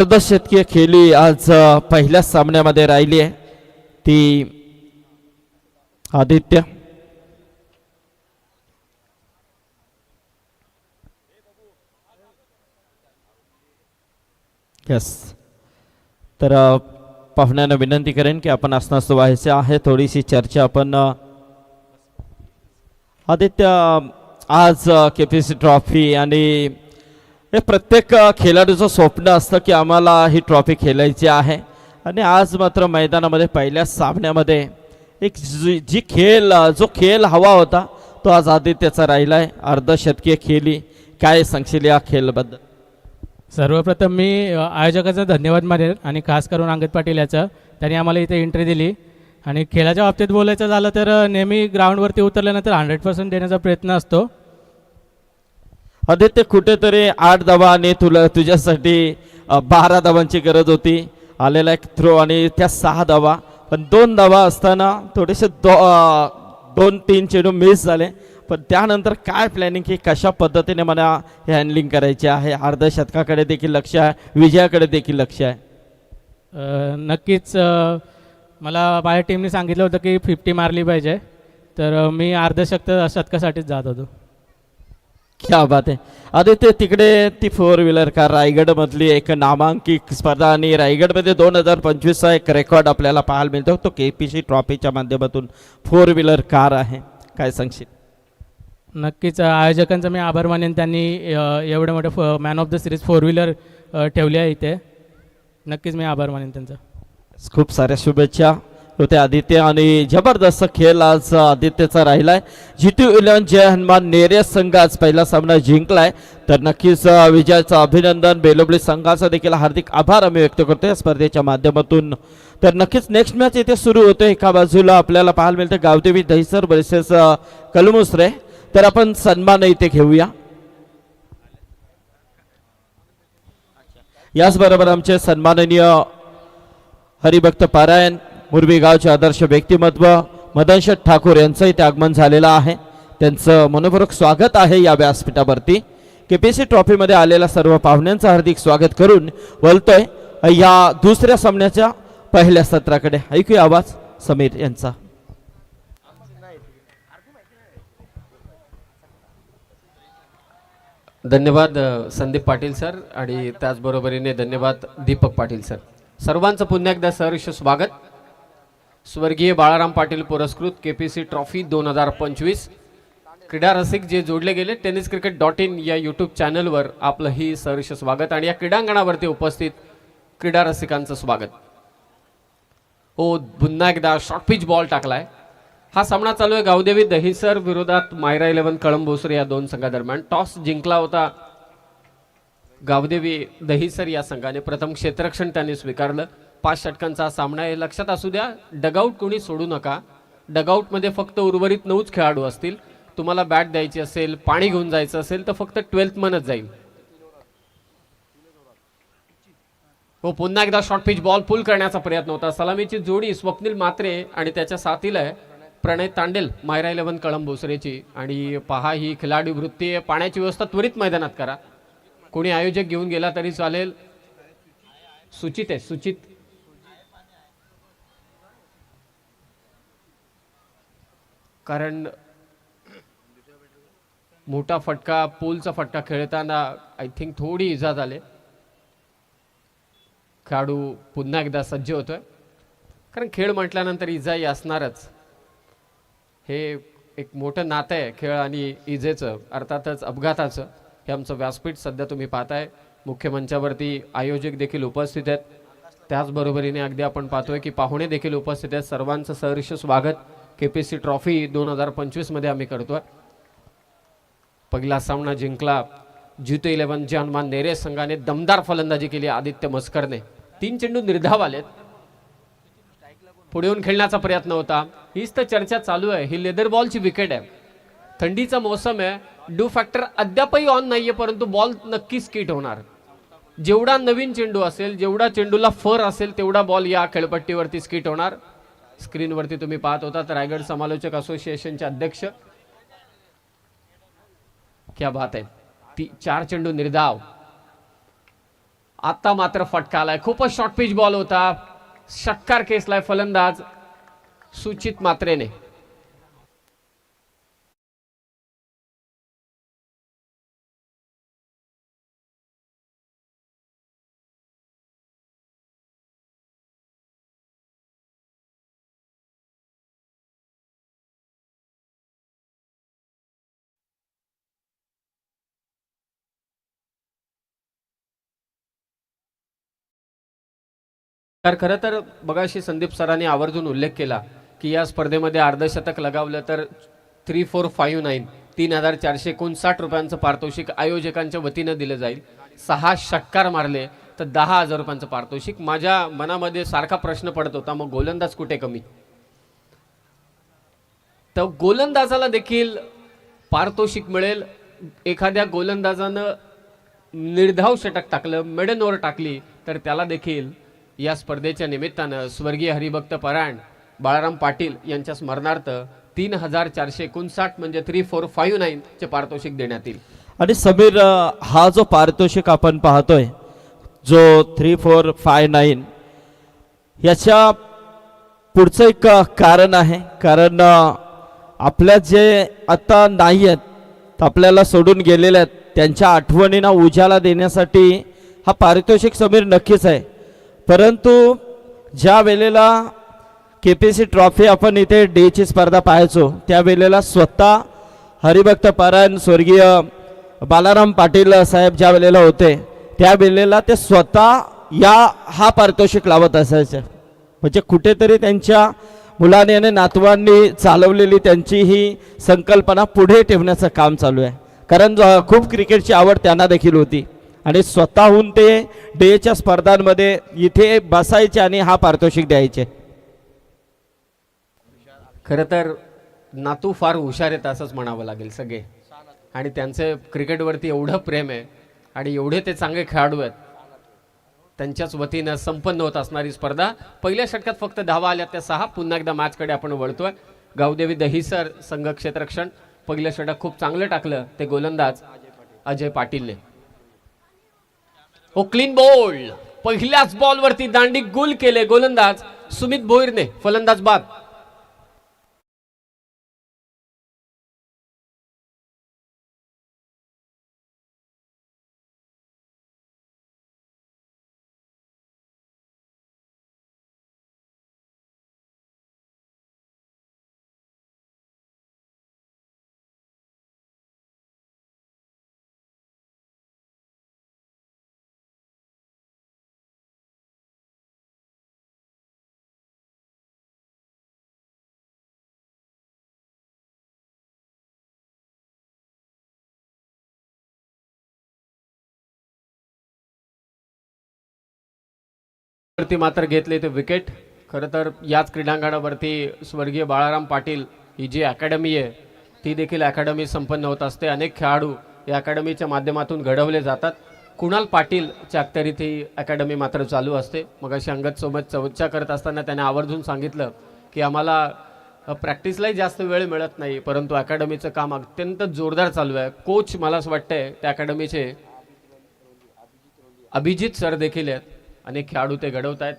अर्धशतकीय खेळी आज पहिल्या सामन्यामध्ये राहिली आहे ती आदित्य. यस, तर पाहुण्यांना विनंती करेन की आपण असण्यास व्हायचे आहे थोडीशी चर्चा. आपण आदित्य आज केपीसी ट्रॉफी आणि हे प्रत्येक खेळाडूचं स्वप्न असतं की आम्हाला ही ट्रॉफी खेळायची आहे आणि आज मात्र मैदानामध्ये पहिल्या सामन्यामध्ये एक जो खेळ हवा होता तो आज आदित्यचा राहिला आहे. अर्धशतकीय खेळी. काय सांगशील या खेळाबद्दल? सर्वप्रथम मी आयोजकाचा धन्यवाद मानेल आणि खास करून अंगद पाटील याचं, त्यांनी आम्हाला इथे एंट्री दिली. आणि खेळाच्या बाबतीत बोलायचं झालं तर नेहमी ग्राउंडवरती उतरल्यानंतर 100% देण्याचा प्रयत्न असतो. आदित्य, कुठेतरी 8 धावा आणि तुझ्यासाठी 12 धावांची गरज होती. आलेला एक थ्रो आणि त्या 6 धावा, पण 2 धावा असताना थोडेसे 2-3 चेंडू मिस झाले. पण त्यानंतर काय प्लॅनिंग की कशा पद्धतीने मला हे हँडलिंग करायचे आहे? अर्धशतकाकडे देखील लक्ष आहे, विजयाकडे देखील लक्ष आहे. नक्कीच मला माझ्या टीमने सांगितलं होतं की 50 मारली पाहिजे, तर मी शतकासाठीच जात होतो. क्या बात आहे आदित्य. तिकडे ती 4 व्हीलर कार रायगडमधली एक नामांकित स्पर्धा आणि रायगडमध्ये 2025चा एक रेकॉर्ड आपल्याला पाहायला मिळतो. तो केपीसी ट्रॉफीच्या माध्यमातून 4 व्हीलर कार आहे. काय सांगशील? नक्कीच आयोजकांचा मी आभार मानेन, त्यांनी एवढं मोठं man of the series 4 wheeler ठेवली आहे इथे. नक्कीच मी आभार मानेन त्यांचा. खूप साऱ्या शुभेच्छा होते आदित्य. आणि जबरदस्त खेळ आज आदित्यचा राहिलाय. GT11 जय हनुमान नेरे संघ आज पहिला सामना जिंकलाय. तर नक्कीच विजयाचं अभिनंदन. बेलोबली संघाचा देखील हार्दिक आभार आम्ही व्यक्त करतो या स्पर्धेच्या माध्यमातून. तर नक्कीच नेक्स्ट मॅच इथे सुरू होते. एका बाजूला आपल्याला पाहायला मिळतं गावदेवी दहिसर वर्सेस कलमुसरे. तर आपण सन्मान इथे घेऊया. याचबरोबर आमचे सन्माननीय हरिभक्त पारायण मुरबी गावचे आदर्श व्यक्तिमत्व मदनशेठ ठाकूर यांचं इथे आगमन झालेलं आहे. त्यांचं मनपूर्वक स्वागत आहे या व्यासपीठावरती. केपीसी ट्रॉफीमध्ये आलेल्या सर्व पाहुण्यांचं हार्दिक स्वागत करून बोलतोय या दुसऱ्या सामन्याच्या पहिल्या सत्राकडे. ऐकूया आवाज समीर यांचा. धन्यवाद संदीप पाटील सर आणि त्याचबरोबरीने धन्यवाद दीपक पाटील सर. सर्वांचं पुन्हा एकदा सहर्ष स्वागत. स्वर्गीय बाळाराम पाटील पुरस्कृत केपीसी ट्रॉफी 2025 क्रीडा रसिक जे जोडले गेले tenniscricket.in या यूट्यूब चॅनलवर आपलंही सहर्ष स्वागत आणि या क्रीडांगणावरती उपस्थित क्रीडा रसिकांचं स्वागत. हो, पुन्हा एकदा शॉर्ट पिच बॉल टाकलाय. हा सामना चालू आहे गावदेवी दहिसर विरोधात मायरा 11 कळंबोसरे या दोन संघादरम्यान. टॉस जिंकला होता गावदेवी दहिसर या संघाने. प्रथम क्षेत्ररक्षण त्यांनी स्वीकारलं. 5 षटकांचा सामना आहे. लक्षात असू द्या, डगआउट कोणी सोडू नका. डगआउटमध्ये फक्त उर्वरित 9च खेळाडू असतील. तुम्हाला बॅट द्यायची असेल, पाणी घेऊन जायचं असेल तर फक्त 12th मनच जाईल. हो, पुन्हा एकदा शॉर्ट पिच बॉल पुल करण्याचा प्रयत्न होता. सलामीची जोडी स्वप्नील मात्रे आणि त्याच्या साथीला आहे प्रणय तांडेल मायरा 11 कळंबोसरेची. आणि पहा, ही खिलाडी वृत्ती आहे. पाण्याची व्यवस्था त्वरित मैदानात करा. कोणी आयोजक घेऊन गेला तरी चालेल. सुचित आहे, सुचित. कारण मोठा फटका, पूलचा फटका खेळताना आय थिंक थोडी इजा झाली. खेळाडू पुन्हा एकदा सज्ज होतोय, कारण खेळ म्हटल्यानंतर इजाही असणारच. हे एक मोठं नातं आहे खेळ आणि इजेचं, अर्थातच अपघाताचं. हे आमचं व्यासपीठ सध्या तुम्ही पाहताय. मुख्य मंचावरती आयोजक देखील उपस्थित आहेत. त्याचबरोबरीने अगदी आपण पाहतोय की पाहुणे देखील उपस्थित आहेत. सर्वांचं सहर्ष स्वागत केपीसी ट्रॉफी 2025 मध्ये आम्ही करतोय. पहिला सामना जिंकला GT11 जय हनुमान नेरे संघाने. दमदार फलंदाजी केली आदित्य मस्करने. 3 चेंडू निर्धाव आलेत. पुढे येऊन खेळण्याचा प्रयत्न होता. हीच तर चर्चा चालू आहे. ही लेदर बॉलची विकेट आहे. थंडीचा मोसम आहे. डू फॅक्टर अद्यापही ऑन नाहीये, परंतु बॉल नक्कीच स्किट होणार. जेवढा नवीन चेंडू असेल, जेवढा चेंडूला फर असेल, तेवढा बॉल या खेळपट्टीवरती स्किट होणार. स्क्रीनवरती तुम्ही पाहत होता तर रायगड समालोचक असोसिएशनचे अध्यक्ष. क्या बात आहे. 4 चेंडू निर्धाव. आता मात्र फटका आलाय, खूपच शॉर्ट पिच बॉल होता, षटकार खेचलाय फलंदाज सुचित मात्रेने. तर खरं तर बघाशी संदीप सरांनी आवर्जून उल्लेख केला की या स्पर्धेमध्ये अर्धशतक लगावलं तर 3459 3459 रुपयांचं पारितोषिक आयोजकांच्या वतीनं दिलं जाईल. 6 षटकार मारले तर 10,000 रुपयांचं पारितोषिक. माझ्या मनामध्ये सारखा प्रश्न पडत होता, मग गोलंदाज कुठे कमी? तर गोलंदाजाला देखील पारितोषिक मिळेल. एखाद्या गोलंदाजानं निर्धाव षटक टाकलं, मिडन ओव्हर टाकली तर त्याला देखील या स्पर्धेच्या निमित्तानं स्वर्गीय हरिभक्त परायण बाळाराम पाटील यांच्या स्मरणार्थ 3459 म्हणजे 3459 चे पारितोषिक देण्यात येईल. आणि समीर, हा जो पारितोषिक आपण पाहतोय जो 3459, याच्या पुढचं एक कारण आहे. कारण आपल्या जे आता नाही आहेत, आपल्याला सोडून गेलेले आहेत, त्यांच्या आठवणींना उजाला देण्यासाठी हा पारितोषिक समीर नक्कीच आहे. परंतु ज्या वेळेला KPC ट्रॉफी आपण इथे डेची स्पर्धा पाहायचो, त्यावेळेला स्वतः हरिभक्त परायण स्वर्गीय बालाराम पाटील साहेब ज्या वेळेला होते, त्यावेळेला ते स्वतः हा पारितोषिक लावत असायचे. म्हणजे कुठेतरी त्यांच्या मुलाने आणि नातवांनी चालवलेली त्यांची ही संकल्पना पुढे ठेवण्याचं काम चालू आहे. कारण खूप क्रिकेटची आवड त्यांना देखील होती आणि स्वतःहून ते डेच्या स्पर्धांमध्ये इथे बसायचे आणि हा पारितोषिक द्यायचे. खरं तर नातू फार हुशार आहेत असंच म्हणावं लागेल सगळे. आणि त्यांचे क्रिकेटवरती एवढं प्रेम आहे आणि एवढे ते चांगले खेळाडू आहेत. त्यांच्याच वतीनं संपन्न होत असणारी स्पर्धा. पहिल्या षटकात फक्त धावा आल्या त्या 6. पुन्हा एकदा मॅचकडे आपण वळतोय. गावदेवी दहिसर संघ क्षेत्ररक्षण. पहिलं षटक खूप चांगलं टाकलं ते गोलंदाज अजय पाटीलने. हो, क्लीन बोल्ड. पहिल्याच बॉलवरती दांडी गुल केले गोलंदाज सुमित भोईरने. फलंदाज बाद. वरती मात्र घेतले ते विकेट. खरं तर याच क्रीडांगणावरती स्वर्गीय बाळाराम पाटील ही जी अकॅडमी आहे ती देखील अकॅडमी संपन्न होत असते. अनेक खेळाडू या अकॅडमीच्या माध्यमातून घडवले जातात. कुणाल पाटीलच्या अखत्यारीत ही अकॅडमी मात्र चालू असते. मग अशी अंगद सोबत चर्चा करत असताना त्याने आवर्जून सांगितलं की आम्हाला प्रॅक्टिसलाही जास्त वेळ मिळत नाही, परंतु अकॅडमीचं काम अत्यंत जोरदार चालू आहे. कोच मला असं वाटतंय त्या अकॅडमीचे अभिजित सर देखील आहेत. अनेक खेळाडू ते घडवत आहेत.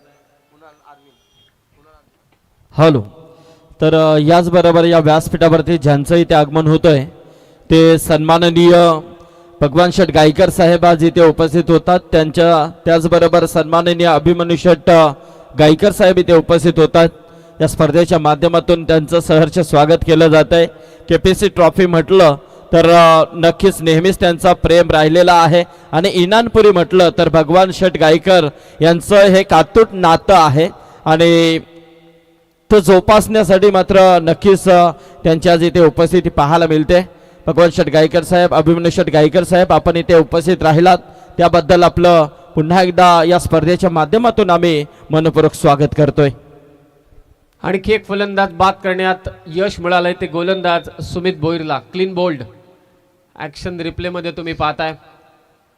हॅलो. तर याचबरोबर या व्यासपीठावरती ज्यांचं इथे आगमन होतंय ते सन्माननीय भगवान शेठ गायकर साहेब आज इथे उपस्थित होतात. त्याचबरोबर सन्माननीय अभिमन्यू शेठ गायकर साहेब इथे उपस्थित होतात. या स्पर्धेच्या माध्यमातून त्यांचं सहर्ष स्वागत केलं जात आहे. KPC ट्रॉफी म्हटलं तर नक्कीच नेहमीच त्यांचा प्रेम राहिलेला आहे आणि इनानपुरी म्हटलं तर भगवान शेठ गायकर यांचं हे कातूट नातं आहे आणि तो जोपासण्यासाठी मात्र नक्कीच त्यांच्या आज इथे उपस्थिती पाहायला मिळते. भगवान शेठ गायकर साहेब, अभिमन्यू शेठ गायकर साहेब, आपण इथे उपस्थित राहिलात त्याबद्दल आपलं पुन्हा एकदा या स्पर्धेच्या माध्यमातून आम्ही मनपूर्वक स्वागत करतोय. आणखी एक फलंदाज बाद करण्यात यश मिळालंय ते गोलंदाज सुमित भोईरला. Clean bowled. ॲक्शन रिप्लेमध्ये तुम्ही पाहताय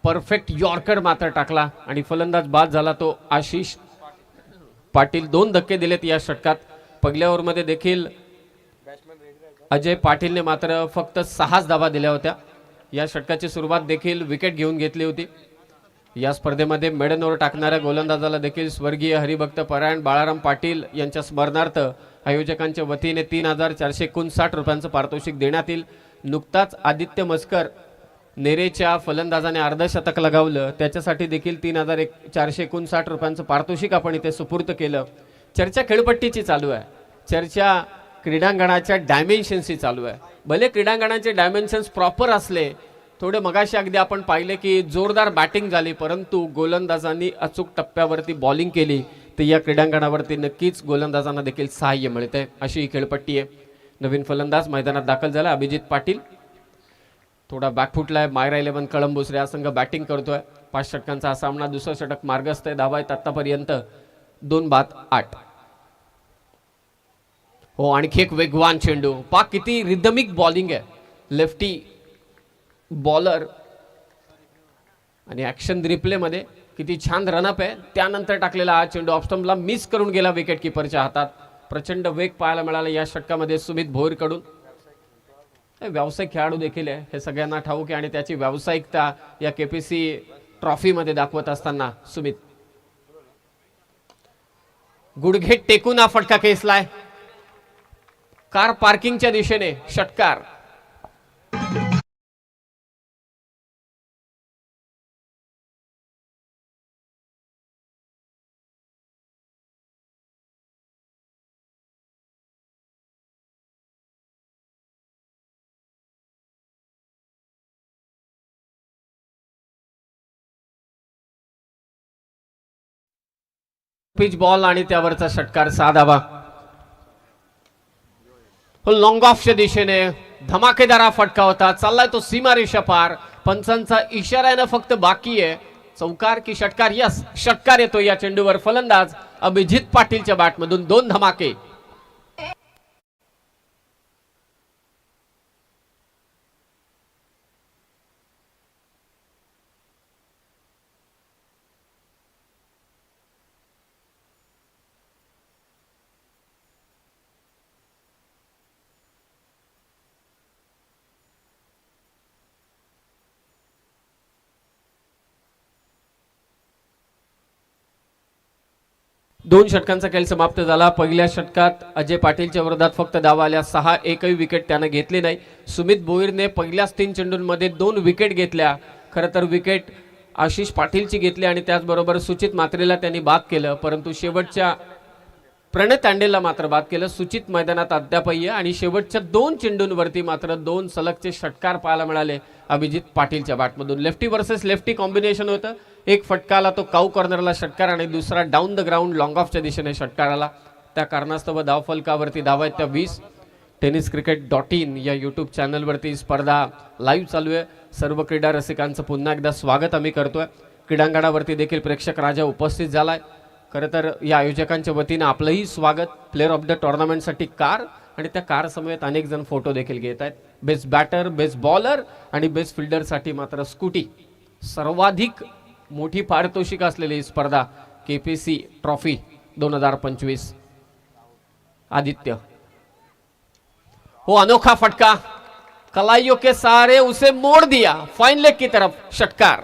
परफेक्ट यॉर्कर मात्र टाकला आणि फलंदाज बाद झाला तो आशिष पाटील. 2 धक्के दिलेत या षटकात. पहिल्या ओव्हरमध्ये देखील अजय पाटीलने मात्र फक्त 6 धावा दिल्या होत्या. या षटकाची सुरुवात देखील विकेट घेऊन घेतली होती. या स्पर्धेमध्ये मेडनवर टाकणाऱ्या गोलंदाजाला देखील स्वर्गीय हरिभक्त परायण बाळाराम पाटील यांच्या स्मरणार्थ आयोजकांच्या वतीने 3,459 रुपयांचं पारितोषिक देण्यात येईल. नुकताच आदित्य मस्कर नेरेच्या फलंदाजाने अर्धशतक लगावलं, त्याच्यासाठी देखील 3,459 रुपयांचं पारितोषिक आपण इथे सुपूर्द केलं. चर्चा खेळपट्टीची चालू आहे, चर्चा क्रीडांगणाच्या डायमेन्शन्सची चालू आहे. भले क्रीडांगणाचे डायमेन्शन्स प्रॉपर असले, थोडे मगाशी अगदी आपण पाहिले की जोरदार बॅटिंग झाली, परंतु गोलंदाजांनी अचूक टप्प्यावरती बॉलिंग केली तर या क्रीडांगणावरती नक्कीच गोलंदाजांना देखील सहाय्य मिळते. अशी ही खेळपट्टी आहे. नवीन फलंदाज मैदानात दाखल झाला अभिजित पाटील. थोडा बॅकफुटला मायरा 11 कळंब बुसरे हा संघ बॅटिंग करतोय. 5 षटकांचा हा सामना, दुसरं षटक मार्गस्थ आहे. धावा आहेत आतापर्यंत 2-8. हो, आणखी एक वेगवान चेंडू. पाक किती रिदमिक बॉलिंग आहे, लेफ्टी बॉलर आणि ऍक्शन रिप्ले मध्ये किती छान रनअप आहे. त्यानंतर टाकलेला हा चेंडू ऑफस्टंपला मिस करून गेला विकेट किपरच्या हातात. प्रचंड वेग पाहायला मिळाला या षटकामध्ये सुमित भोईरकडून. व्यावसायिक खेळाडू देखील आहे, हे सगळ्यांना ठाऊक आहे आणि त्याची व्यावसायिकता या केपीसी ट्रॉफीमध्ये दाखवत असताना सुमित गुडघे टेकून हा फटका खेचलाय. कार पार्किंगच्या दिशेने षटकार. पिच बॉल आणि त्यावरचा षटकार 6 धावा. लॉंग ऑफच्या दिशेने धमाकेदार हा फटका होता. चाललाय तो सीमारेषा पार. पंचांचा इशाऱ्यानं फक्त बाकी आहे चौकार की षटकार. यस, षटकार येतो या चेंडूवर. फलंदाज अभिजित पाटीलच्या बॅटमधून 2 धमाके. दोन षटकांचा खेळ समाप्त झाला. पहिल्या षटकात अजय पाटीलच्या विरोधात फक्त धावा आल्या 6. एकही विकेट त्यानं घेतली नाही. सुमित भोईरने पहिल्याच 3 चेंडूंमध्ये 2 विकेट घेतल्या. खरं तर विकेट आशिष पाटीलची घेतली आणि त्याचबरोबर सुचित मात्रेला त्यांनी बाद केलं, परंतु शेवटच्या प्रणय तांडेला मात्र बाद केलं. सुचित मैदानात अद्यापही आणि शेवटच्या 2 चेंडूंवरती मात्र 2 सलगचे षटकार पाहायला मिळाले अभिजित पाटीलच्या बॅटमधून. लेफ्टी वर्सेस लेफ्टी कॉम्बिनेशन होतं. एक फटका आला तो काऊ कॉर्नरला षटकार आणि दुसरा डाऊन द ग्राउंड लॉंग ऑफच्या दिशेने षटकार आला. त्या कारणास्तव धावफलकावरती धावा आहेत त्या 20. tenniscricket.in या यूट्यूब चॅनलवरती स्पर्धा लाईव्ह चालू आहे. सर्व क्रीडा रसिकांचं पुन्हा एकदा स्वागत आम्ही करतोय. क्रीडांगणावरती देखील प्रेक्षक राजा उपस्थित झालाय. खरं तर या आयोजकांच्या वतीनं आपलंही स्वागत. प्लेअर ऑफ द टुर्नामेंटसाठी कार आणि त्या कार समेत अनेक जण फोटो देखील घेत आहेत. बेस्ट बॅटर, बेस्ट बॉलर आणि बेस्ट फिल्डरसाठी मात्र स्कूटी. सर्वाधिक मोठी पारितोषिक असलेली स्पर्धा केपीसी ट्रॉफी 2025. आदित्य, हो, अनोखा फटका. कलाइयों के सारे उसे मोड़ दिया. फाइन लेग की तरफ षटकार.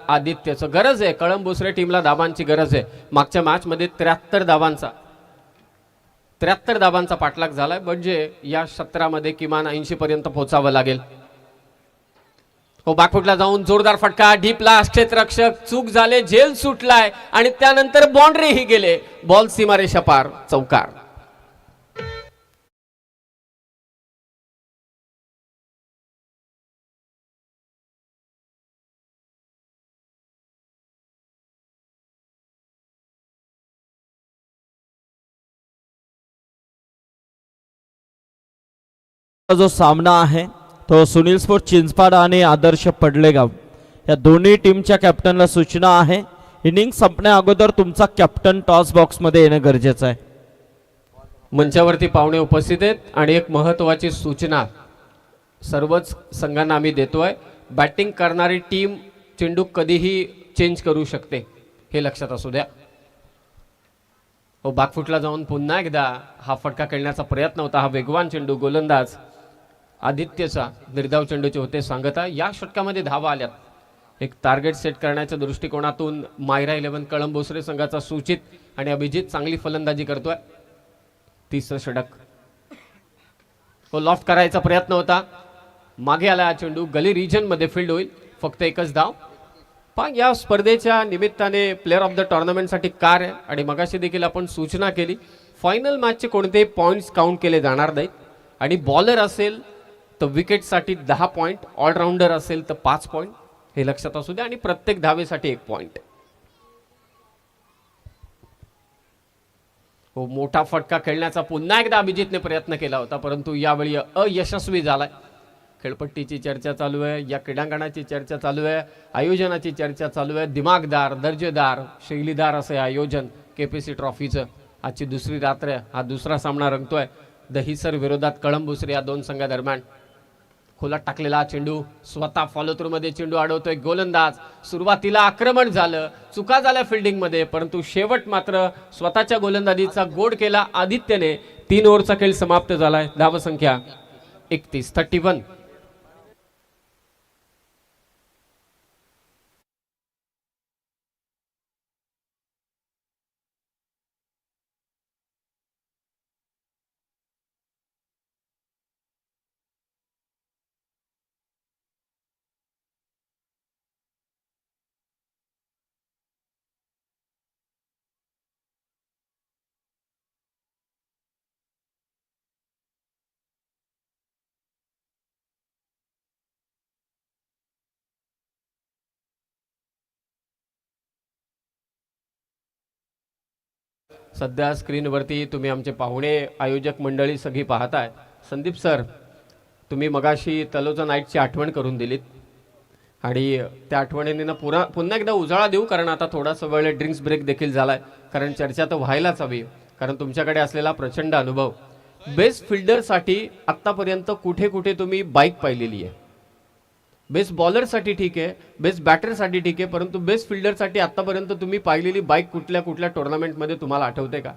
आदित्यचं गरज आहे. कळंब बुसरे टीमला धावांची गरज आहे. मागच्या मॅच मध्ये 73 धावांचा पाठलाग झालाय. म्हणजे या सत्रामध्ये किमान 80 पर्यंत पोहोचावं लागेल. हो, बॅकफुटला जाऊन जोरदार फटका. डीपला क्षेत्ररक्षक चूक झाले, झेल सुटलाय आणि त्यानंतर बाउंड्री ही गेले. बॉल सीमारेषा पार, चौकार. जो सामना आहे तो सुनील स्पोर्ट चिंचपाड आणि आदर्श पडलेगाव या दोन्ही टीमच्या कॅप्टनला सूचना आहे इनिंग संपण्या अगोदर तुमचा कॅप्टन टॉस बॉक्समध्ये येणं गरजेचं आहे. मंचावरती पाहुणे उपस्थित आहेत आणि एक महत्त्वाची सूचना सर्वच संघांना आम्ही देतोय. बॅटिंग करणारी टीम चेंडू कधीही चेंज करू शकते, हे लक्षात असू द्या. बॅकफुटला जाऊन पुन्हा एकदा हा फटका खेळण्याचा प्रयत्न होता. हा वेगवान चेंडू गोलंदाज आदित्यचा निर्धाव चेंडूचे होते सांगता. या षटकामध्ये धावा आल्यात. एक टार्गेट सेट करण्याच्या दृष्टिकोनातून मायरा 11 कळंब भोसरे संघाचा सूचित आणि अभिजित चांगली फलंदाजी करतोय. तिसरं षटक लॉफ्ट करायचा प्रयत्न होता, मागे आला. हा चेंडू गली रिजन मध्ये फील्ड होईल. फक्त एकच धाव. पण या स्पर्धेच्या निमित्ताने प्लेअर ऑफ द टुर्नामेंटसाठी कार आहे आणि मगाशी देखील आपण सूचना केली, फायनल मॅचचे कोणतेही पॉईंट्स काउंट केले जाणार नाहीत. आणि बॉलर असेल तर विकेटसाठी 10 पॉईंट, ऑलराऊंडर असेल तर 5 पॉईंट, हे लक्षात असू द्या. आणि प्रत्येक धावेसाठी 1 पॉईंट. मोठा फटका खेळण्याचा पुन्हा एकदा अभिजितने प्रयत्न केला होता, परंतु यावेळी अयशस्वी झालाय. खेळपट्टीची चर्चा चालू आहे, या क्रीडांगणाची चर्चा चालू आहे, आयोजनाची चर्चा चालू आहे. दिमागदार, दर्जेदार, शैलीदार असे आयोजन केपीसी ट्रॉफीचं. आजची दुसरी रात्र आहे, हा दुसरा सामना रंगतोय. दहिसर विरोधात कळंब भोसरे या दोन संघादरम्यान. खोलात टाकलेला चेंडू स्वतः फॉलो थ्रू मध्ये चेंडू अडवतोय गोलंदाज. सुरुवातीला आक्रमण झालं, चुका झाल्या फिल्डिंग मध्ये, परंतु शेवट मात्र स्वतःच्या गोलंदाजीचा गोड केला आदित्यने. 3 ओव्हरचा खेळ समाप्त झालाय. धावसंख्या 31. सध्या स्क्रीनवरती तुम्ही आमचे पाहुणे आयोजक मंडळी सगळी पाहताय. संदीप सर, तुम्ही मगाशी तलोजा नाईटची आठवण करून दिलीत आणि त्या आठवणींना पुन्हा एकदा उजाळा देऊ, कारण आता थोडासा वेळ ड्रिंक्स ब्रेक देखील झालाय. कारण चर्चा तर व्हायलाच हवी, कारण तुमच्याकडे असलेला प्रचंड अनुभव. बेस्ट फिल्डरसाठी आत्तापर्यंत कुठे कुठे तुम्ही बाईक पाहिलेली आहे? बेस्ट बॉलरसाठी ठीक आहे, बेस्ट बॅटरसाठी ठीक आहे, परंतु बेस्ट फिल्डरसाठी आतापर्यंत तुम्ही पाहिलेली बाईक कुठल्या कुठल्या टुर्नामेंटमध्ये तुम्हाला आठवते का?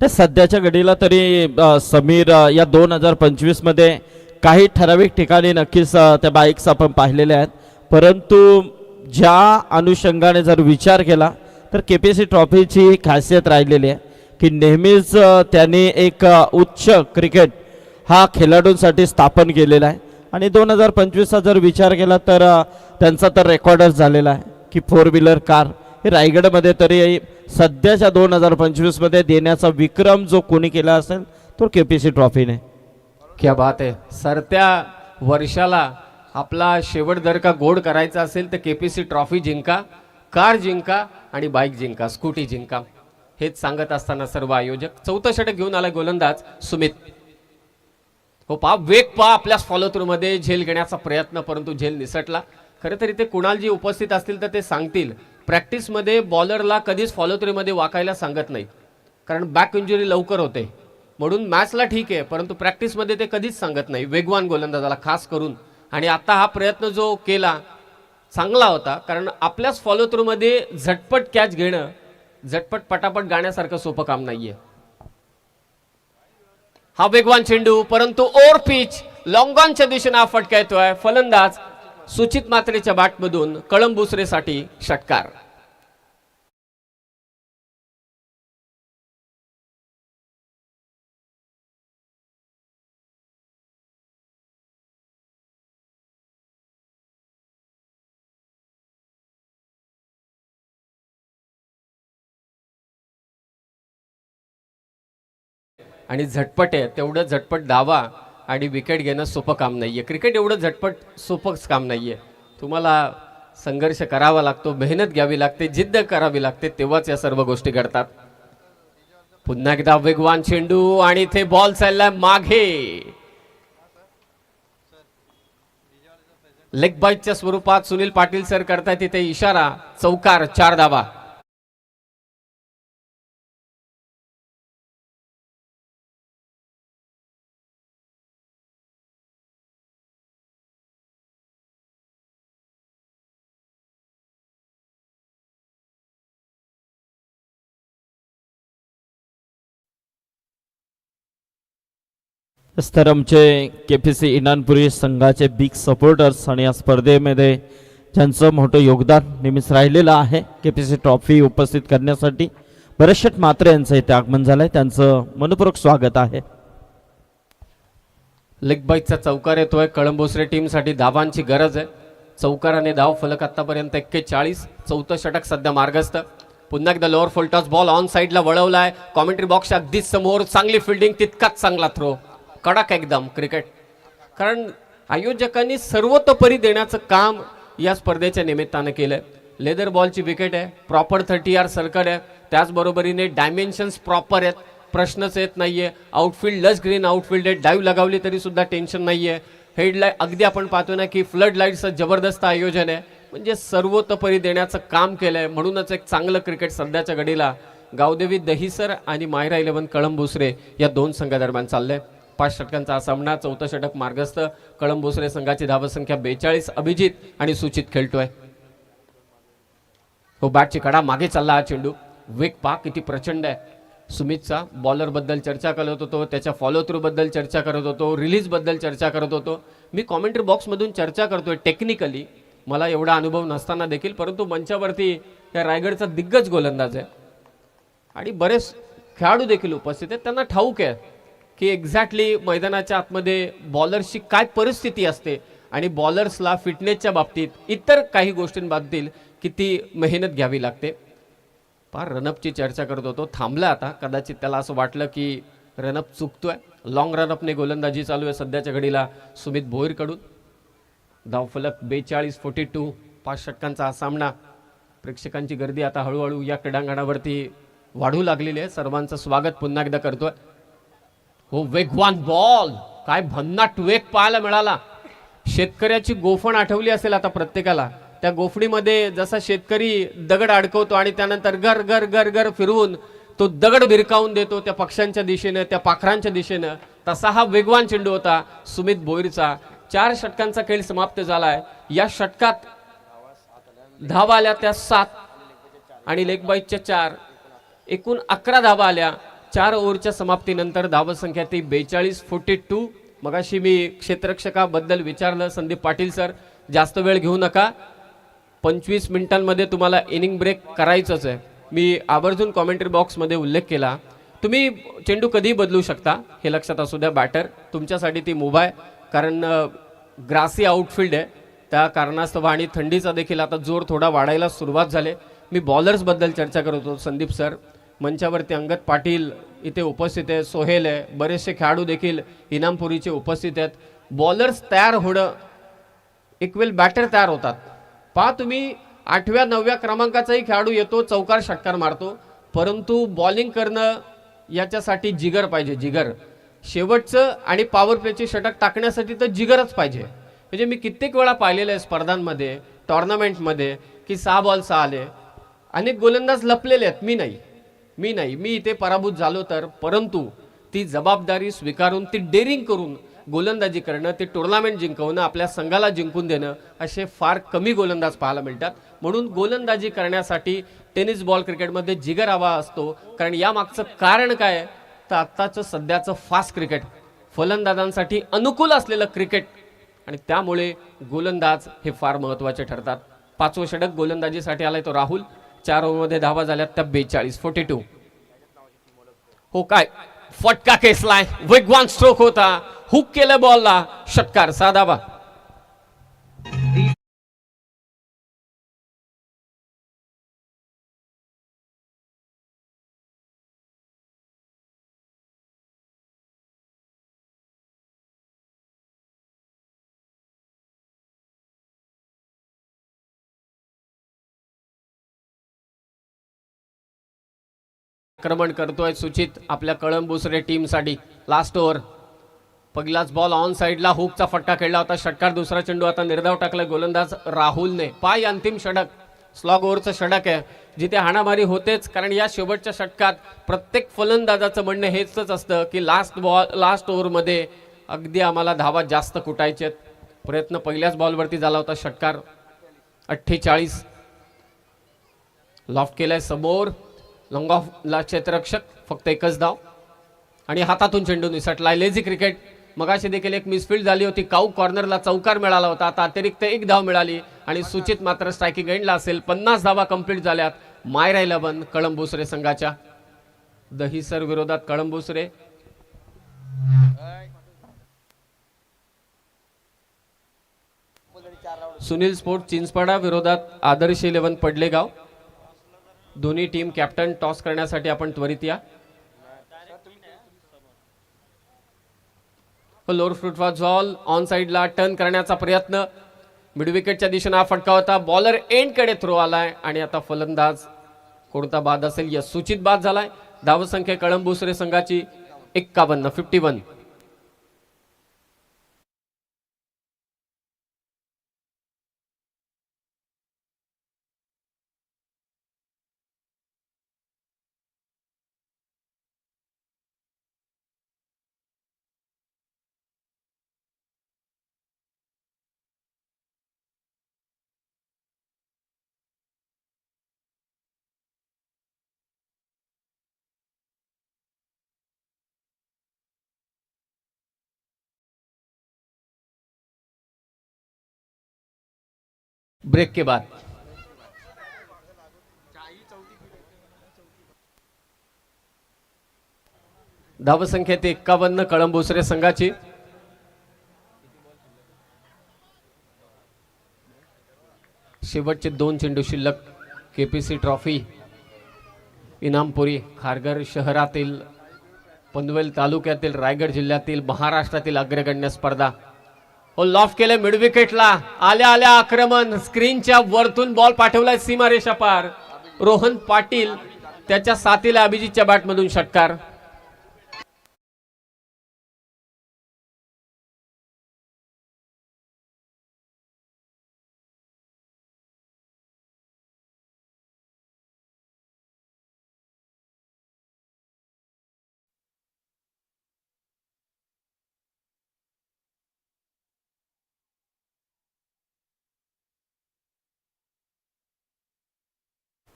तर सध्याच्या घडीला तरी समीर या 2025 मध्ये काही ठराविक ठिकाणी नक्कीच त्या बाईक्स आपण पाहिलेल्या आहेत. परंतु ज्या अनुषंगाने जर विचार केला तर केपीसी ट्रॉफीची खासियत राहिलेली आहे की नेहमीच त्यांनी एक उच्च क्रिकेट हा खेळाडूंसाठी स्थापन केलेला आहे. आणि 2025चा जर विचार केला तर त्यांचा तर रेकॉर्डच झालेला आहे की 4 व्हीलर कार हे रायगडमध्ये तरी सध्याच्या 2025 मध्ये देण्याचा विक्रम जो कोणी केला असेल तो केपीसी ट्रॉफीने. क्या बात आहे. सरत्या वर्षाला आपला शेवट जर का गोड करायचा असेल तर केपीसी ट्रॉफी जिंका, कार जिंका आणि बाईक जिंका, स्कूटी जिंका, हेच सांगत असताना सर्व आयोजक. 4थं षटक घेऊन आलाय गोलंदाज सुमित. हो पा वेग पा आपल्याच फॉलो थ्रू मध्ये झेल घेण्याचा प्रयत्न, परंतु झेल निसटला. खरं तर इथे कुणाल जी उपस्थित असतील तर ते सांगतील, प्रॅक्टिसमध्ये बॉलरला कधीच फॉलो थ्रू मध्ये वाकायला सांगत नाही, कारण बॅक इंजुरी लवकर होते. म्हणून मॅचला ठीक आहे, परंतु प्रॅक्टिसमध्ये ते कधीच सांगत नाही वेगवान गोलंदाजाला खास करून. आणि आता हा प्रयत्न जो केला चांगला होता, कारण आपल्याच फॉलो थ्रू मध्ये झटपट कॅच घेणं, झटपट पटापट गाण्यासारखं सोपं काम नाहीये. हा वेगवान चेंडू, परंतु ओव्हर पिच लॉंग ऑनच्या दिशेने हा फटका येतोय. फलंदाज सुचित मात्रेच्या बॅटमधून कळंब भोसरेसाठी षटकार. आणि झटपट आहे, तेवढं झटपट धावा आणि विकेट घेणं सोपं काम नाहीये. क्रिकेट एवढं झटपट सोपंच काम नाहीये. तुम्हाला संघर्ष करावा लागतो, मेहनत घ्यावी लागते, जिद्द करावी लागते, तेव्हाच या सर्व गोष्टी घडतात. पुन्हा एकदा वेगवान चेंडू आणि इथे बॉल चाललाय मागे. लेग बाईटच्या स्वरूपात सुनील पाटील सर करतायत तिथे इशारा, चौकार, 4 धावा. तर आमचे KPC इनानपुरी संघाचे बिग सपोर्टर्स आणि या स्पर्धेमध्ये ज्यांचं मोठं योगदान नेहमीच राहिलेलं आहे KPC ट्रॉफी उपस्थित करण्यासाठी बरेचशेठ मात्रे यांचं इथे आगमन झालंय, त्यांचं मनपूर्वक स्वागत आहे. लेग बाईटचा चौकार येतोय. कळंबोसरे टीमसाठी धावांची गरज आहे. चौकाराने धाव फलक आतापर्यंत 41. चौथं षटक सध्या मार्गस्थ. पुन्हा एकदा lower full toss ball on साईडला वळवलाय. कॉमेंट्री बॉक्सच्या अगदीच समोर चांगली फिल्डिंग, तितकाच चांगला थ्रो. कडक एकदम क्रिकेट. कारण आयोजकांनी सर्वतोपरी देण्याचं काम या स्पर्धेच्या निमित्तानं केलंय. लेदर बॉलची विकेट आहे, प्रॉपर 30R सर्कल आहे, त्याचबरोबरीने डायमेन्शन्स प्रॉपर आहेत, प्रश्नच येत नाहीये. आउटफील्ड लस ग्रीन आउटफील्ड आहे, डाईव्ह लगावली तरी सुद्धा टेन्शन नाहीये. हेडलाईट अगदी आपण पाहतो ना की फ्लड लाईटचं जबरदस्त आयोजन आहे. म्हणजे सर्वतोपरी देण्याचं काम केलंय. म्हणूनच एक चांगलं क्रिकेट सध्याच्या घडीला गावदेवी दहिसर आणि मायरा 11 कळंबोसरे या दोन संघादरम्यान चाललंय. 5 षटकांचा हा सामना. चौथं षटक मार्गस्थ. कळंबोसरे संघाची धावसंख्या 42. अभिजित आणि सुचित खेळतोय. हो, बॅटची कडा मागे चालला हा चेंडू. वेग पा किती प्रचंड आहे. सुमितचा बॉलर बद्दल चर्चा करत होतो, त्याच्या फॉलो थ्रू बद्दल चर्चा करत होतो, रिलीज बद्दल चर्चा करत होतो. मी कॉमेंट्री बॉक्स मधून चर्चा करतोय. टेक्निकली मला एवढा अनुभव नसताना देखील, परंतु मंचावरती या रायगडचा दिग्गज गोलंदाज आहे आणि बरेच खेळाडू देखील उपस्थित आहेत. त्यांना ठाऊक आहे की एक्झॅक्टली मैदानाच्या आतमध्ये बॉलर्सची काय परिस्थिती असते आणि बॉलर्सला फिटनेसच्या बाबतीत, इतर काही गोष्टींबाबतीत किती मेहनत घ्यावी लागते. फार रनअपची चर्चा करत होतो. थांबला आता. कदाचित त्याला असं वाटलं की रनअप चुकतोय. लॉंग रनअपने गोलंदाजी चालू आहे सध्याच्या घडीला सुमित भोईरकडून. धावफलक 42-42. 5 षटकांचा हा सामना. प्रेक्षकांची गर्दी आता हळूहळू या क्रीडांगणावरती वाढू लागलेली आहे. सर्वांचं स्वागत पुन्हा एकदा करतोय. हो, वेगवान बॉल. काय भन्नाट वेग पाहायला मिळाला. शेतकऱ्याची गोफण आठवली असेल आता प्रत्येकाला. त्या गोफणीमध्ये जसा शेतकरी दगड अडकवतो आणि त्यानंतर गर गर गर गर फिरवून तो दगड भिरकावून देतो त्या पक्ष्यांच्या दिशेनं, त्या पाखरांच्या दिशेनं, तसा हा वेगवान चेंडू होता सुमित भोईरचा. 4 षटकांचा खेळ समाप्त झालाय. या षटकात धावा आल्या त्या 7 आणि लेग बाईटच्या 4. एकूण 11 धावा आल्या. 4 ओव्हरच्या समाप्तीनंतर धावसंख्या ती 42-42. मगाशी मी क्षेत्ररक्षकाबद्दल विचारलं संदीप पाटील सर, जास्त वेळ घेऊ नका, 25 मिनिटांमध्ये तुम्हाला इनिंग ब्रेक करायचंच आहे. मी आवर्जून कॉमेंट्री बॉक्समध्ये उल्लेख केला. तुम्ही चेंडू कधीही बदलू शकता, हे लक्षात असू द्या. बॅटर तुमच्यासाठी ती मुभा आहे, कारण ग्रासी आउटफील्ड आहे. त्या कारणास्तव आणि थंडीचा देखील आता जोर थोडा वाढायला सुरुवात झाली. मी बॉलर्सबद्दल चर्चा करत होतो. संदीप सर, मंचावरती अंगद पाटील इथे उपस्थित आहे, सोहेल आहे, बरेचसे खेळाडू देखील इनामपुरीचे उपस्थित आहेत. बॉलर्स तयार होणं एक वेळ बॅटर तयार होतात. पहा तुम्ही 8व्या 9व्या क्रमांकाचाही खेळाडू येतो, चौकार षटकार मारतो, परंतु बॉलिंग करणं याच्यासाठी जिगर पाहिजे. जिगर शेवटचं आणि पॉवर प्लेचे षटक टाकण्यासाठी तर जिगरच पाहिजे. म्हणजे मी कित्येक वेळा पाहिलेलं आहे स्पर्धांमध्ये, टॉर्नामेंटमध्ये, की 6 बॉल 6 आले. अनेक गोलंदाज लपलेले आहेत. मी इथे पराभूत झालो तर, परंतु ती जबाबदारी स्वीकारून, ती डेअरिंग करून गोलंदाजी करणं, ते टुर्नामेंट जिंकवणं, आपल्या संघाला जिंकून देणं, असे फार कमी गोलंदाज पाहायला मिळतात. म्हणून गोलंदाजी करण्यासाठी टेनिस बॉल क्रिकेटमध्ये जिगर हवा असतो. कारण यामागचं कारण काय आहे तर आत्ताचं सध्याचं फास्ट क्रिकेट, फलंदाजांसाठी अनुकूल असलेलं क्रिकेट, आणि त्यामुळे गोलंदाज हे फार महत्त्वाचे ठरतात. 5वं षटक गोलंदाजीसाठी आलाय तो राहुल. 4 ओव्हरमध्ये धावा झाल्यात त्या 42-42. हो, काय फटका केसलाय. वेगवान स्ट्रोक होता, हुक केलं बॉलला, षटकार, 6 धावा. आक्रमण करतोय सुचित आपल्या कळंबोसरे टीमसाठी. Last over. पहिलाच बॉल ऑन साइडला हुकचा फटका खेळला होता, षटकार. दुसरा चेंडू आता निर्धाव टाकला गोलंदाज राहुलने. पाय अंतिम षटक, स्लॉग ओव्हरचं षटक आहे जिथे हाणामारी होतेच, कारण या शेवटच्या षटकात प्रत्येक फलंदाजाचं म्हणणं हेच असतं की लास्ट ओव्हरमध्ये अगदी आम्हाला धावा जास्त कुटायचे. प्रयत्न पहिल्याच बॉलवरती झाला होता, षटकार. 48 लॉफ्ट केलाय समोर, लॉंग ऑफला क्षेत्ररक्षक, फक्त एकच धाव आणि हातातून चेंडू निसटलाय. Lazy cricket. मगाशी देखील एक मिसफील्ड झाली होती, काऊ कॉर्नरला चौकार मिळाला होता, आता अतिरिक्त एक धाव मिळाली आणि सूचित मात्र स्ट्रायकिंग एंडला असेल. 50 धावा कंप्लीट झाल्यात मायरा 11 कळंबुसरे संघाच्या. दहिसर विरोधात कळंबुसरे. सुनील स्पोर्ट चिंचपाडा विरोधात आदर्श 11 पडलेगाव. दोन्ही टीम कॅप्टन टॉस करण्यासाठी आपण त्वरित या. लोअर फुटबॉल बॉल ऑन साइडला टर्न करण्याचा प्रयत्न, मिड विकेटच्या दिशेने हा फटका होता. बॉलर एंड कडे थ्रो आलाय आणि आता फलंदाज कोणता बाद असेल, यस सूचित बाद झालाय. धावसंख्या कळंबुसरे संघाची 51. ब्रेक के बाद धावसंख्या 51 कळंबुसरे संघाची. शेवटचे 2 चेंडू शिल्लक. केपीसी ट्रॉफी इनामपुरी खारघर शहरातील, पनवेल तालुक्यातील, रायगड जिल्ह्यातील, महाराष्ट्रातील अग्रगण्य स्पर्धा. हो लॉफ्ट केले मिड विकेटला, आल्या आक्रमण, स्क्रीनच्या वरतून बॉल पाठवलाय सीमारेषा पार. रोहन पाटील त्याच्या साथीला अभिजितच्या बॅटमधून षटकार.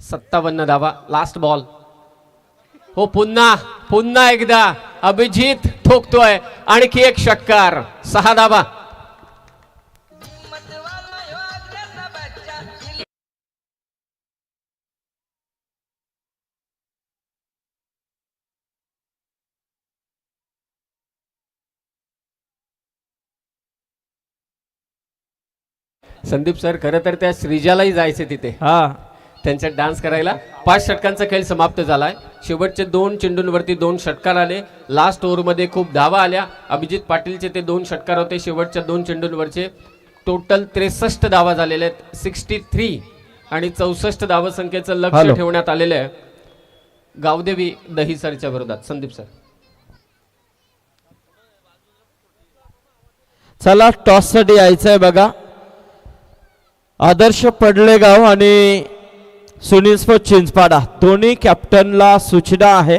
सत्तावन्न धावा, लास्ट बॉल. हो पुन्हा एकदा अभिजित ठोकतोय, आणखी एक षटकार. 6 धावा. संदीप सर, खरं तर त्या श्रीजालाही जायचे तिथे, हा त्यांच्यात डान्स करायला. 5 षटकांचा खेळ समाप्त झालाय. शेवटचे 2 चेंडूंवरती 2 षटकार आले. लास्ट ओव्हरमध्ये खूप धावा आल्या. अभिजित पाटीलचे ते 2 षटकार होते. शेवटच्या 2 चेंडूंवरचे टोटल 63 धावा झालेल्या आहेत. 63 आणि 64 धावसंख्येचं लक्ष्य ठेवण्यात आलेलं आहे गावदेवी दहिसरच्या विरोधात. संदीप सर, चला टॉस साठी यायचंय बघा. आदर्श पडलेगाव आणि सुनील स्पोर्ट चिंचपाडा दोन्ही कॅप्टनला सूचना आहे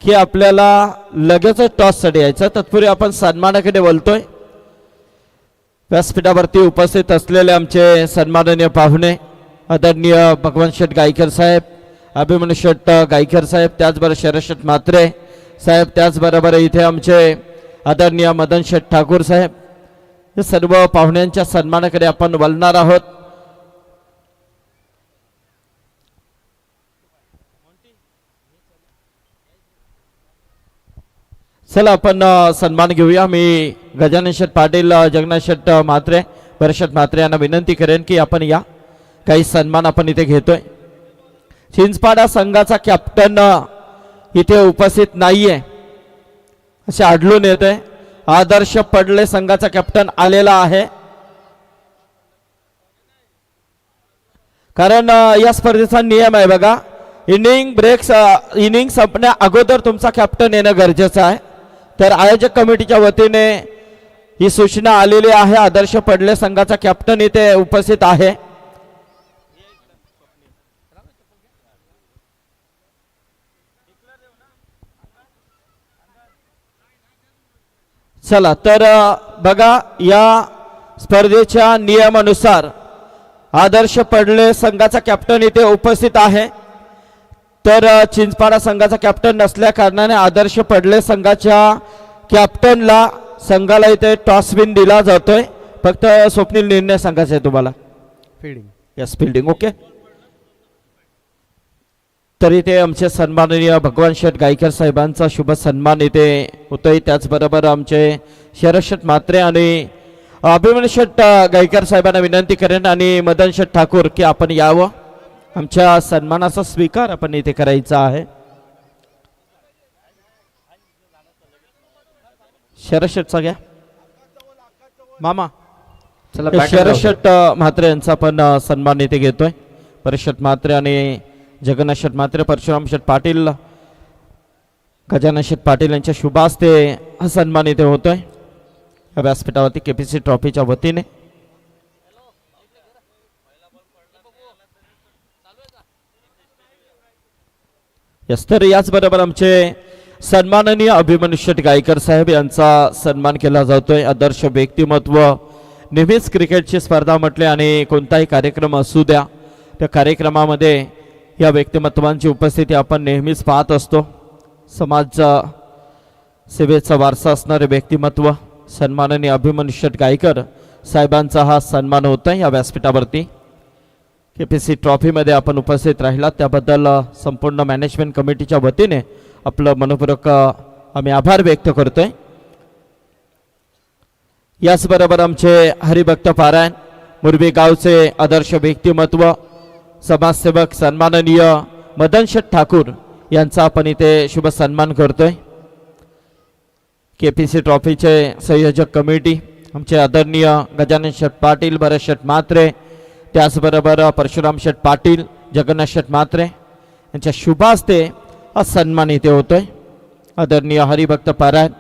की आपल्याला लगेच टॉस साठी यायचं. तत्पूर्वी आपण सन्मानाकडे बोलतोय. व्यासपीठावरती उपस्थित असलेले आमचे सन्माननीय पाहुणे आदरणीय भगवान शेठ गायकर साहेब, अभिमन्यू शेठ गायकर साहेब, त्याचबरोबर शरद शेठ म्हात्रे साहेब, त्याचबरोबर इथे आमचे आदरणीय मदन शेठ ठाकूर साहेब, हे सर्व पाहुण्यांच्या सन्मानाकडे आपण वळणार आहोत. चला आपण सन्मान घेऊया. मी गजानन शेठ पाटील, जगन्नाथ शेठ म्हात्रे, भरत शेठ म्हात्रे यांना विनंती करेन की आपण या. काही सन्मान आपण इथे घेतोय. चिंचपाडा संघाचा कॅप्टन इथे उपस्थित नाहीये असे आढळून येते. आदर्श पडले संघाचा कॅप्टन आलेला आहे, कारण या स्पर्धेचा नियम आहे बघा, इनिंग संपण्या अगोदर तुमचा कॅप्टन येणं गरजेचं आहे. तर आयोजक कमिटीच्या वतीने ही सूचना आलेली आहे. आदर्श पडले संघाचा कॅप्टन इथे उपस्थित आहे. चला तर बघा, या स्पर्धेच्या नियमानुसार आदर्श पडले संघाचा कॅप्टन इथे उपस्थित आहे. तर चिंचपाडा संघाचा कॅप्टन नसल्या कारणाने आदर्श पडले संघाच्या कॅप्टनला संघाला इथे टॉस विन दिला जातोय. फक्त स्वप्नील निर्णय सांगायचा आहे तुम्हाला. फील्डिंग. Yes, fielding. ओके. तर इथे आमचे सन्माननीय भगवान शेठ गायकर साहेबांचा शुभ सन्मान इथे होतोय. त्याचबरोबर आमचे शरद शेठ म्हात्रे आणि अभिमन्यू शेठ गायकर साहेबांना विनंती करेन आणि मदन शेठ ठाकूर की आपण यावं. आमच्या सन्मानाचा स्वीकार आपण इथे करायचा आहे. शरद शेठचा घ्या मामा. चला शरद बॅटर शेठ म्हात्रे यांचा पण सन्मान इथे घेतोय. परत शेठ म्हात्रे आणि जगन्नाथ शेठ म्हात्रे, परशुराम शेठ पाटील, गजानन शेठ पाटील यांच्या शुभ हस्ते हा सन्मान इथे होतोय या व्यासपीठावरती केपीसी ट्रॉफीच्या वतीने. यस, तर याचबरोबर आमचे सन्माननीय अभिमन्यू शेठ गायकर साहेब यांचा सन्मान केला जातोय. आदर्श व्यक्तिमत्व. नेहमीच क्रिकेटची स्पर्धा म्हटले आणि कोणताही कार्यक्रम असू द्या, त्या कार्यक्रमामध्ये या व्यक्तिमत्वांची उपस्थिती आपण नेहमीच पाहत असतो. समाज सेवेचा वारसा असणारे व्यक्तिमत्व सन्माननीय अभिमन्यू शेठ गायकर साहेबांचा हा सन्मान होत आहे या व्यासपीठावरती. केपीसी ट्रॉफीमध्ये आपण उपस्थित राहिलात त्याबद्दल संपूर्ण मॅनेजमेंट कमिटीच्या वतीने आपलं मनपूर्वक आम्ही आभार व्यक्त करतोय. याचबरोबर आमचे हरिभक्त पारायण मुरबी गावचे आदर्श व्यक्तिमत्व समाजसेवक सन्माननीय मदन शेठ ठाकूर यांचा आपण इथे शुभ सन्मान करतोय. केपीसी ट्रॉफीचे संयोजक कमिटी आमचे आदरणीय गजानन शेठ पाटील, भरत शेठ म्हात्रे, त्याचबरोबर परशुराम शेठ पाटील, जगन्नाथ शेठ म्हात्रे यांच्या शुभ हस्ते हा सन्मान इथे होतोय. आदरणीय हरिभक्त पारायण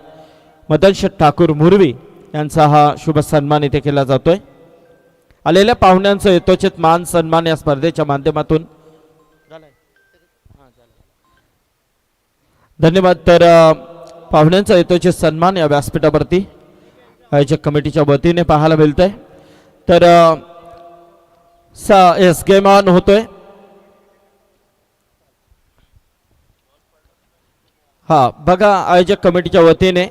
मदन शेठ ठाकूर मुरवी यांचा हा शुभ सन्मान इथे केला जातोय. आलेल्या पाहुण्यांचं यथोचित मान सन्मान या स्पर्धेच्या माध्यमातून धन्यवाद. तर पाहुण्यांचा यथोचित सन्मान या व्यासपीठावरती आयोजक कमिटीच्या वतीने पाहायला मिळतंय. तर एस गेम ऑन होतोय. हा बघा, आयोजक कमिटीच्या वतीने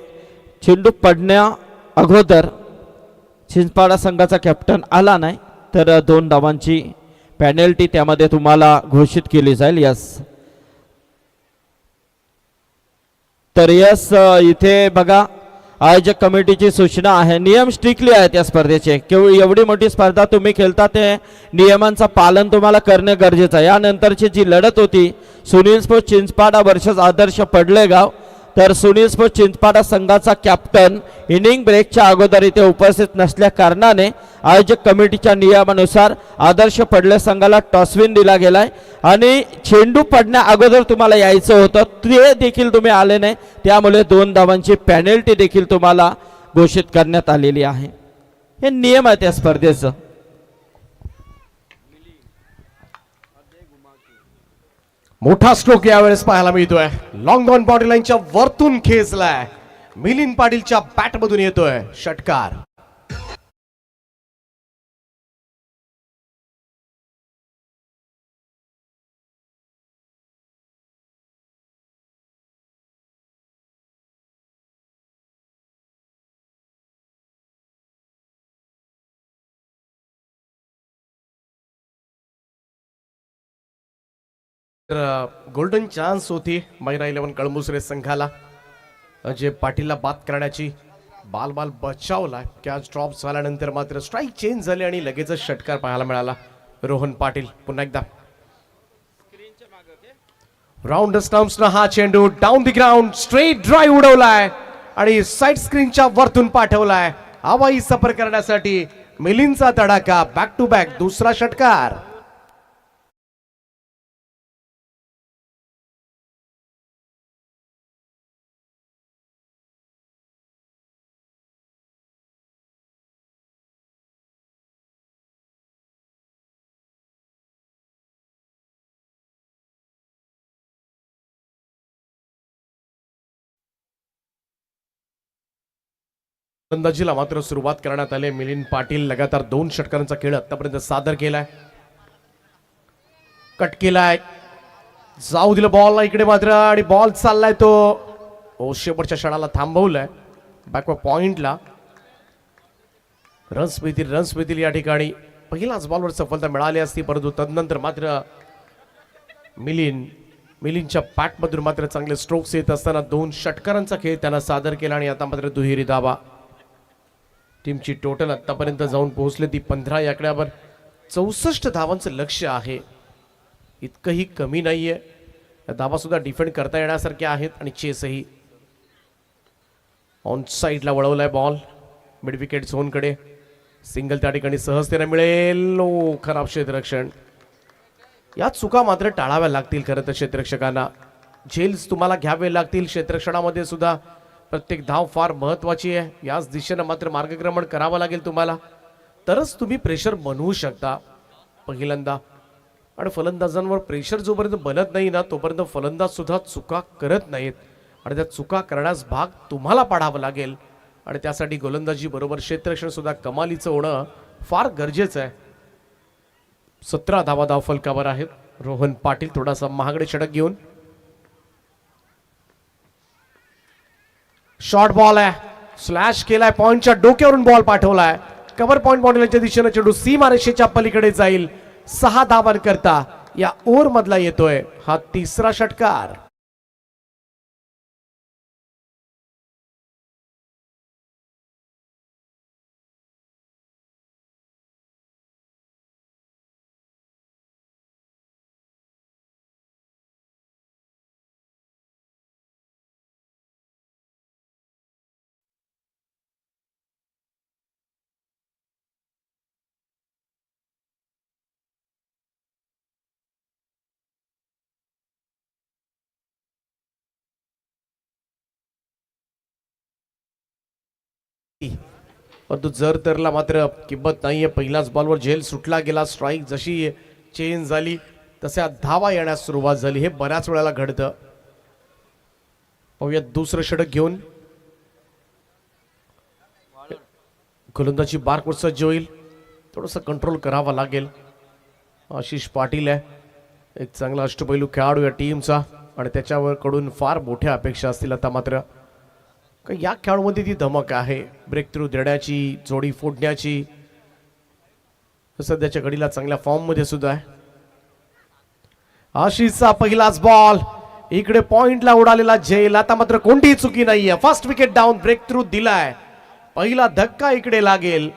चेंडू पडण्या अगोदर चिंचपाडा संघाचा कॅप्टन आला नाही तर 2 धावांची पेनल्टी त्यामध्ये तुम्हाला घोषित केली जाईल. यस, तर यस इथे बघा आयोजक कमिटीची सूचना आहे. नियम स्ट्रिक्टली आहेत या स्पर्धेचे. केवळ एवढी मोठी स्पर्धा तुम्ही खेळता ते नियमांचं पालन तुम्हाला करणे गरजेचं आहे. यानंतरची जी लढत होती सुनील स्पोर्ट्स चिंचपाडा वर्सेस आदर्श पडलेगाव, तर सुनील स्पोर्ट्स चिंचपाडा संघाचा कॅप्टन इनिंग ब्रेकच्या अगोदर इथे उपस्थित नसल्या कारणाने आयोजक कमिटीच्या नियमानुसार आदर्श पडले संघाला टॉसविन दिला गेलाय आणि चेंडू पडण्या अगोदर तुम्हाला यायचं होतं ते देखील तुम्ही आले नाही. त्यामुळे 2 धावांची पेनल्टी देखील तुम्हाला घोषित करण्यात आलेली आहे. हे नियम आहेत या स्पर्धेचं. मोठा स्ट्रोक यावेळेस पाहायला मिळतोय. लॉंग ऑन बॉडी लाईनच्या वरतून खेचलाय. मिलिंद पाटीलच्या बॅट मधून येतोय षटकार. गोल्डन चान्स होती महिला 11 कळमुसरे संघाला. अजय पाटीलला बाद करण्याची. बाल बचावला. कॅच ड्रॉप झाल्यानंतर मात्र स्ट्राईक चेंज झाली आणि लगेचच षटकार पाहायला मिळाला. रोहन पाटील पुन्हा एकदा राऊंड स्टंप्सनं हा चेंडू down the ground straight drive उडवलाय आणि साइड स्क्रीनच्या वरतून पाठवलाय. हवाई सफर करण्यासाठी मिलिंदचा तडाखा. बॅक टू बॅक दुसरा षटकार. फलंदाजीला मात्र सुरुवात करण्यात आली. मिलिंद पाटील लगातार 2 षटकारांचा खेळ आतापर्यंत सादर केलाय. कट केलाय, जाऊ दिलं बॉलला इकडे मात्र, आणि बॉल चाललाय तो शेवटच्या क्षणाला थांबवलाय बॅकवर्ड पॉइंटला. रन्स मिळतील या ठिकाणी. पहिलाच बॉलवर सफलता मिळाली असती, परंतु तदनंतर मात्र मिलिंदच्या पॅटमधून मात्र चांगले स्ट्रोक्स येत असताना 2 षटकारांचा खेळ त्यांना सादर केला. आणि आता मात्र दुहेरी धावा. टीमची टोटल आतापर्यंत जाऊन पोहोचले ती 15 या आकड्यावर. 64 धावांचं लक्ष्य आहे, इतकंही कमी नाहीये. धावा सुद्धा डिफेंड करता येण्यासारख्या आहेत. आणि चेसही ऑन साईडला वळवलाय बॉल मिड विकेट झोनकडे. सिंगल त्या ठिकाणी सहजतेने मिळेल. खराब क्षेत्ररक्षण. या चुका मात्र टाळाव्या लागतील खरं तर क्षेत्ररक्षकांना. झेल्स तुम्हाला घ्यावे लागतील. क्षेत्ररक्षणामध्ये सुद्धा प्रत्येक धाव फार महत्वाची आहे. याच दिशेनं मात्र मार्गक्रमण करावं लागेल तुम्हाला, तरच तुम्ही प्रेशर बनवू शकता पहिल्यांदा. आणि फलंदाजांवर प्रेशर जोपर्यंत बनत नाही ना, तोपर्यंत फलंदाज सुद्धा चुका करत नाहीत. आणि त्या चुका करण्यास भाग तुम्हाला पाडावं लागेल. आणि त्यासाठी गोलंदाजी बरोबर क्षेत्ररक्षण सुद्धा कमालीचं होणं फार गरजेचं आहे. 17 धावा धाव फलकावर आहेत. रोहन पाटील थोडासा महागडे षटक घेऊन. शॉर्ट बॉल आहे, स्लॅश केलाय, पॉइंटच्या डोक्यावरून बॉल पाठवलाय. कव्हर पॉइंट बाउंड्रीच्या दिशेने चेंडू सीमारेषेच्या पलीकडे जाईल. 6 धावांकरता या ओव्हर मधला येतोय हा 3रा षटकार. परंतु जर तरला मात्र किंमत नाहीये. पहिल्याच बॉलवर झेल सुटला गेला. स्ट्राईक जशी चेंज झाली तशा धावा येण्यास सुरुवात झाली. हे बऱ्याच वेळेला घडतं. पाहूयात दुसरं षटक घेऊन. गोलंदाजी बारकोट सज्ज होईल. थोडंसं कंट्रोल करावा लागेल. आशिष पाटील आहे, एक चांगला अष्टपैलू खेळाडू या टीमचा, आणि त्याच्यावर कडून फार मोठ्या अपेक्षा असतील. आता मात्र या खेळाडूमध्ये ती धमक आहे, ब्रेक थ्रू देण्याची, जोडी फोडण्याची. सध्याच्या घडीला चांगल्या फॉर्म मध्ये सुद्धा आहे. आशिषचा पहिलाच बॉल इकडे पॉइंटला उडालेला झेल. आता मात्र कोणतीही चुकी नाहीये. First wicket down, break through दिलाय. पहिला धक्का इकडे लागेल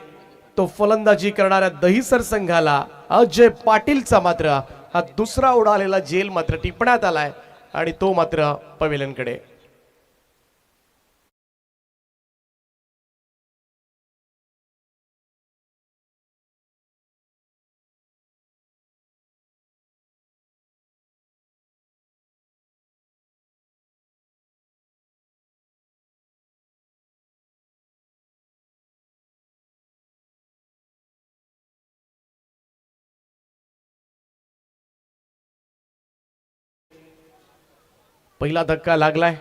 तो फलंदाजी करणाऱ्या दहिसर संघाला. अजय पाटीलचा मात्र हा दुसरा उडालेला झेल मात्र टिपण्यात आलाय, आणि तो मात्र पवेलियनकडे. पहिला धक्का लागलाय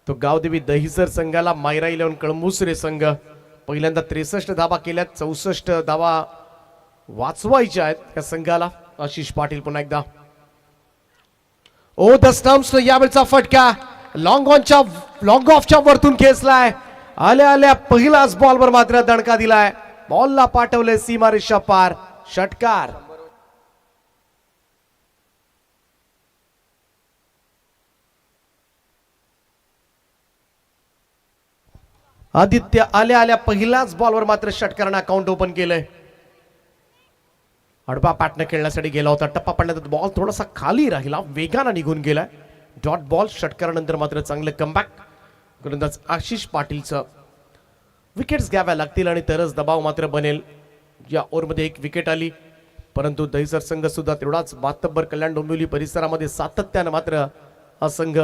तो गावदेवी दहिसर संघाला. मायरा 11 कळंबुसरे संघ पहिल्यांदा 63 धावा केल्यात. 64 धावा वाचवायच्या आहेत या संघाला. आशिष पाटील पुन्हा एकदा. ओ द स्टंप्स, यावेळचा फटका लॉंग ऑफच्या वरतून खेचलाय. आल्या आल्या पहिलाच बॉलवर मात्र दणका दिलाय. बॉलला पाठवले सीमारेषा पार. षटकार. आदित्य आल्या आल्या पहिल्याच बॉलवर मात्र षटकारानं अकाउंट ओपन केलंय. अडबा पॅटनं खेळण्यासाठी गेला होता. टप्पा पडल्यानंतर बॉल थोडासा खाली राहिला, वेगानं निघून गेलाय. Dot ball. षटकारानंतर मात्र चांगलं कमबॅक. गोलंदाज आशिष पाटीलचं. विकेट्स घ्याव्या लागतील आणि तरच दबाव मात्र बनेल. या ओव्हरमध्ये 1 विकेट आली, परंतु दहिसर संघ सुद्धा तेवढाच मातब्बर. कल्याण डोंबिवली परिसरामध्ये सातत्यानं मात्र हा संघ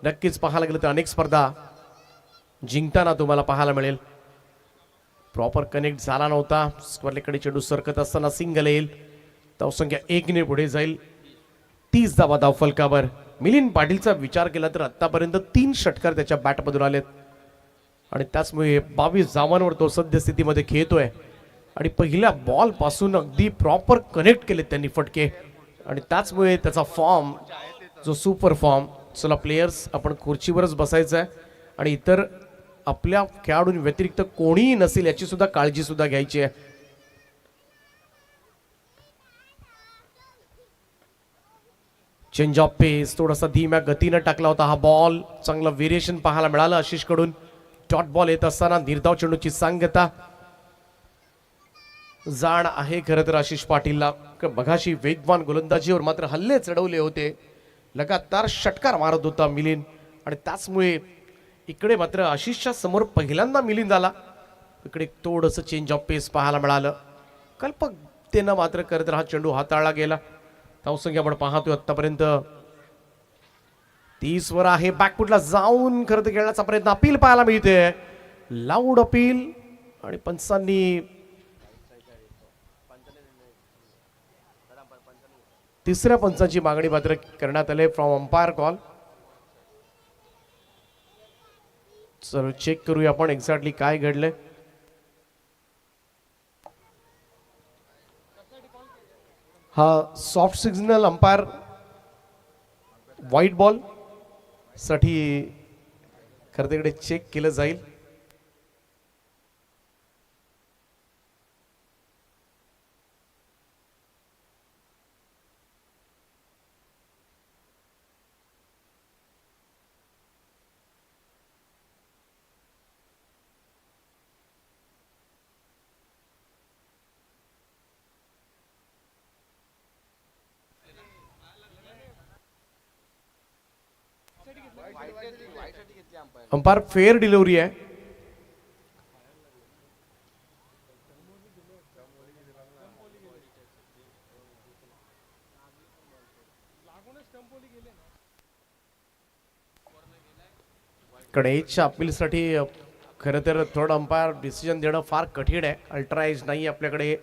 नक्कीच पाहायला गेलं तर अनेक स्पर्धा जिंकताना तुम्हाला पाहायला मिळेल. प्रॉपर कनेक्ट झाला नव्हता. स्क्वेअरकडे चेंडू सरकत असताना सिंगल येईल. धावसंख्या 1 ने पुढे जाईल. 30 धावा धाव फलकावर. मिलिंद पाटीलचा विचार केला तर आतापर्यंत 3 षटकार त्याच्या बॅटमधून आलेत. आणि त्याचमुळे 22 धावांवर तो सद्यस्थितीमध्ये खेळतोय आणि पहिल्या बॉल पासून अगदी प्रॉपर कनेक्ट केले त्यांनी फटके आणि त्याचमुळे त्याचा फॉर्म जो सुपर फॉर्म. चला प्लेयर्स, आपण खुर्चीवरच बसायचं आहे आणि इतर आपल्या खेळाडूंव्यतिरिक्त कोणीही नसेल याची सुद्धा काळजी सुद्धा घ्यायची आहे. चेंज ऑफ पेस, थोडासा धीम्या गतीनं टाकला होता हा बॉल. चांगला व्हेरिएशन पाहायला मिळालं आशिष कडून. डॉट बॉल येत असताना निर्धाव चेंडूची सांगता जाण आहे खरं तर आशिष पाटीलला. बघाशी वेगवान गोलंदाजीवर मात्र हल्ले चढवले होते, लगातार षटकार मारत होता मिलिंद आणि त्याचमुळे इकडे मात्र आशिषच्या समोर पहिल्यांदा मिलिंद आला. इकडे थोडंसं चेंज ऑफ पेस पाहायला मिळालं. कल्पकतेनं मात्र खरं तर हा चेंडू हाताळला गेला. धावसंख्या आपण पाहतोय आतापर्यंत 30 वर आहे. बॅकफुटला जाऊन खरं तर खेळण्याचा प्रयत्न, अपील पाहायला मिळते, लाऊड अपील आणि पंचांनी तिसऱ्या पंचाची मागणी मात्र करण्यात आली फ्रॉम अंपायर कॉल. चलो चेक करूया आपण एक्झॅक्टली काय घडलंय. हा soft signal umpire white ball साठी खरं तिकडे चेक केलं जाईल. अंपायर फेअर डिलिव्हरी आहे. कडेच्या अपीलसाठी खरं तर थर्ड अंपायर डिसिजन देणं फार कठीण आहे. अल्ट्रा एज नाही आपल्याकडे,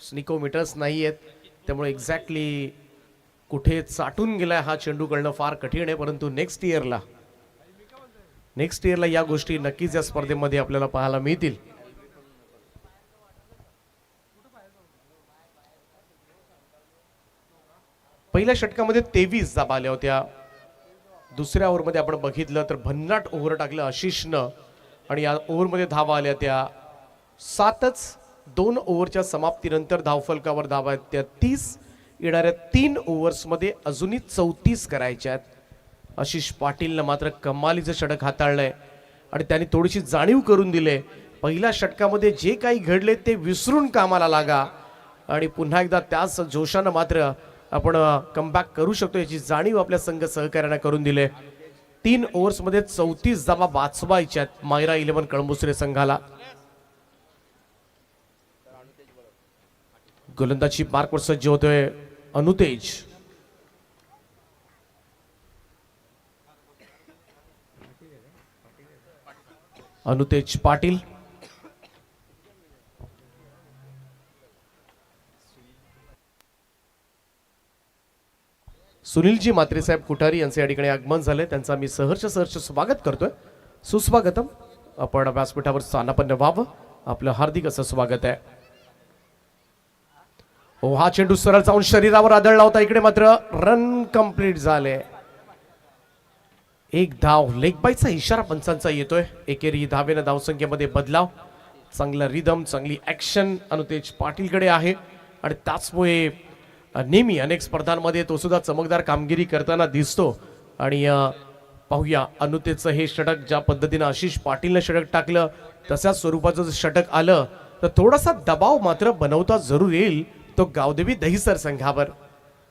स्निकोमीटर्स नाही आहेत, त्यामुळे एक्झॅक्टली कुठे चाटून गेलाय हा चेंडू कळणं फार कठीण आहे. परंतु नेक्स्ट इयरला या गोष्टी नक्कीच या स्पर्धेमध्ये आपल्याला पाहायला मिळतील. पहिल्या षटकामध्ये 23 धावा आल्या होत्या. दुसऱ्या ओव्हरमध्ये आपण बघितलं तर भन्नाट ओव्हर टाकलं आशिषनं आणि या ओव्हरमध्ये धावा आल्या त्या 7च. 2 ओव्हरच्या समाप्तीनंतर धावफलकावर धावा आहेत त्या 30. येणाऱ्या 3 ओव्हर्समध्ये अजूनही 34 करायच्या आहेत. आशिष पाटीलनं मात्र कमालीचं षटक हाताळलंय आणि त्यांनी थोडीशी जाणीव करून दिले, पहिल्या षटकामध्ये जे काही घडले ते विसरून कामाला लागा आणि पुन्हा एकदा त्याच जोशानं मात्र आपण कमबॅक करू शकतो याची जाणीव आपल्या संघ सहकार्यानं करून दिले. 3 ओव्हर्समध्ये 34 धावा वाचवायच्या आहेत मायरा 11 कळंबुसरे संघाला. गोलंदाजी मार्कवर सज्ज होतोय अनुतेज. अनुतेज पाटील, सुनीलजी मात्रे साहेब कुठारी यांचे या ठिकाणी आगमन झाले, त्यांचा मी सहर्ष स्वागत करतोय. सुस्वागतम. आपण व्यासपीठावर स्थानापन्न व्हावं, आपलं हार्दिक असं स्वागत आहे. हो, हा चेंडू सरळ जाऊन शरीरावर आदळला होता. इकडे मात्र रन कंप्लीट झाले. 1 धाव. लेग बायचा इशारा पंचांचा येतोय. एकेरी धावेनं धावसंख्येमध्ये बदलाव. चांगला रिदम, चांगली ऍक्शन अनुतेज पाटीलकडे आहे आणि त्याचमुळे नेहमी अनेक स्पर्धांमध्ये तो सुद्धा चमकदार कामगिरी करताना दिसतो. आणि पाहूया अनुतेजचं हे षटक ज्या पद्धतीनं आशिष पाटीलनं षटक टाकलं तशाच स्वरूपाचं जर षटक आलं तर थोडासा दबाव मात्र बनवता जरूर येईल तो गावदेवी दहिसर संघावर.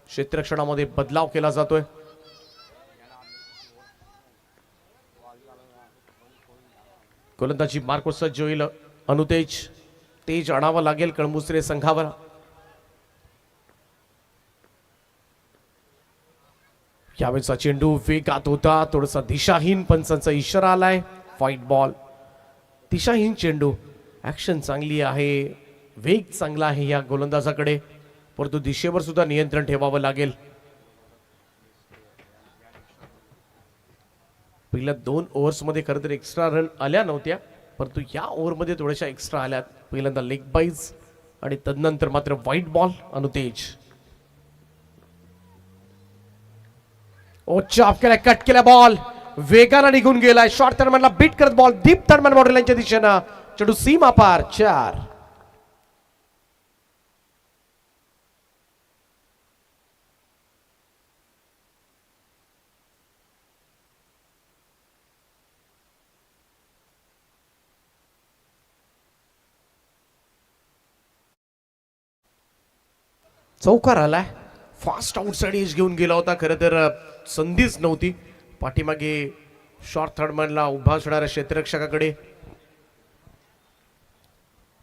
क्षेत्ररक्षणामध्ये बदलाव केला जातोय. गोलंदाजी मार्कवर सज्ज होईल अनुतेज. तेज आणावा लागेल कळंबुसरे संघावर. यावेळेचा चेंडू वेगात होता, थोडासा दिशाहीन पंचांचा इशारा आलाय. White ball. दिशाहीन चेंडू. ऍक्शन चांगली आहे, वेग चांगला आहे या गोलंदाजाकडे, परंतु दिशेवर सुद्धा नियंत्रण ठेवावं लागेल. पहिल्या 2 ओव्हर्समध्ये खरं तर एक्स्ट्रा रन आल्या नव्हत्या. परंतु या ओव्हरमध्ये थोड्याशा एक्स्ट्रा आल्यात. पहिल्यांदा लेग बाईज आणि तदनंतर मात्र व्हाईट बॉल. अनुतेज चाप केला, कट केला, बॉल वेगानं निघून गेलाय. शॉर्ट थर्डमॅनला बीट करत बॉल दीप थर्डमॅन बॉर्डर लाईनच्या दिशेनं. चेंडू सीमा पार. 4. चौकार आलाय. फास्ट आउटसाइड एज घेऊन गेला होता. खरं तर संधीच नव्हती. पाठीमागे शॉर्ट थर्डमॅनला उभा असणाऱ्या क्षेत्ररक्षकाकडे.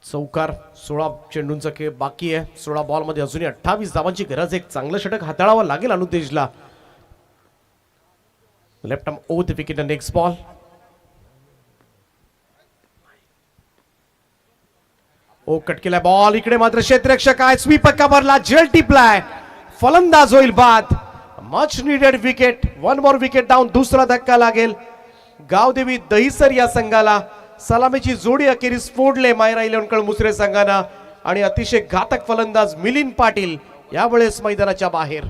चौकार. 16 चेंडूंचा खेळ बाकी आहे. 16 बॉल मध्ये अजूनही 28 धावांची गरज. एक चांगलं षटक हाताळावं लागेल अनुतेजला. Left arm over the wicket. Next ball. Cut केला बॉल. इकडे मात्र क्षेत्ररक्षक आहे. स्वीप कव्हरला जेल टिपलाय. फलंदाज होईल बाद. Much needed wicket. 1 more wicket down. दुसरा धक्का लागेल गावदेवी दहिसर या संघाला. सलामीची जोडी अखेरीस फोडले मायरा 11 कळमुसरे संघानं. आणि अतिशय घातक फलंदाज मिलिंद पाटील यावेळेस मैदानाच्या बाहेर.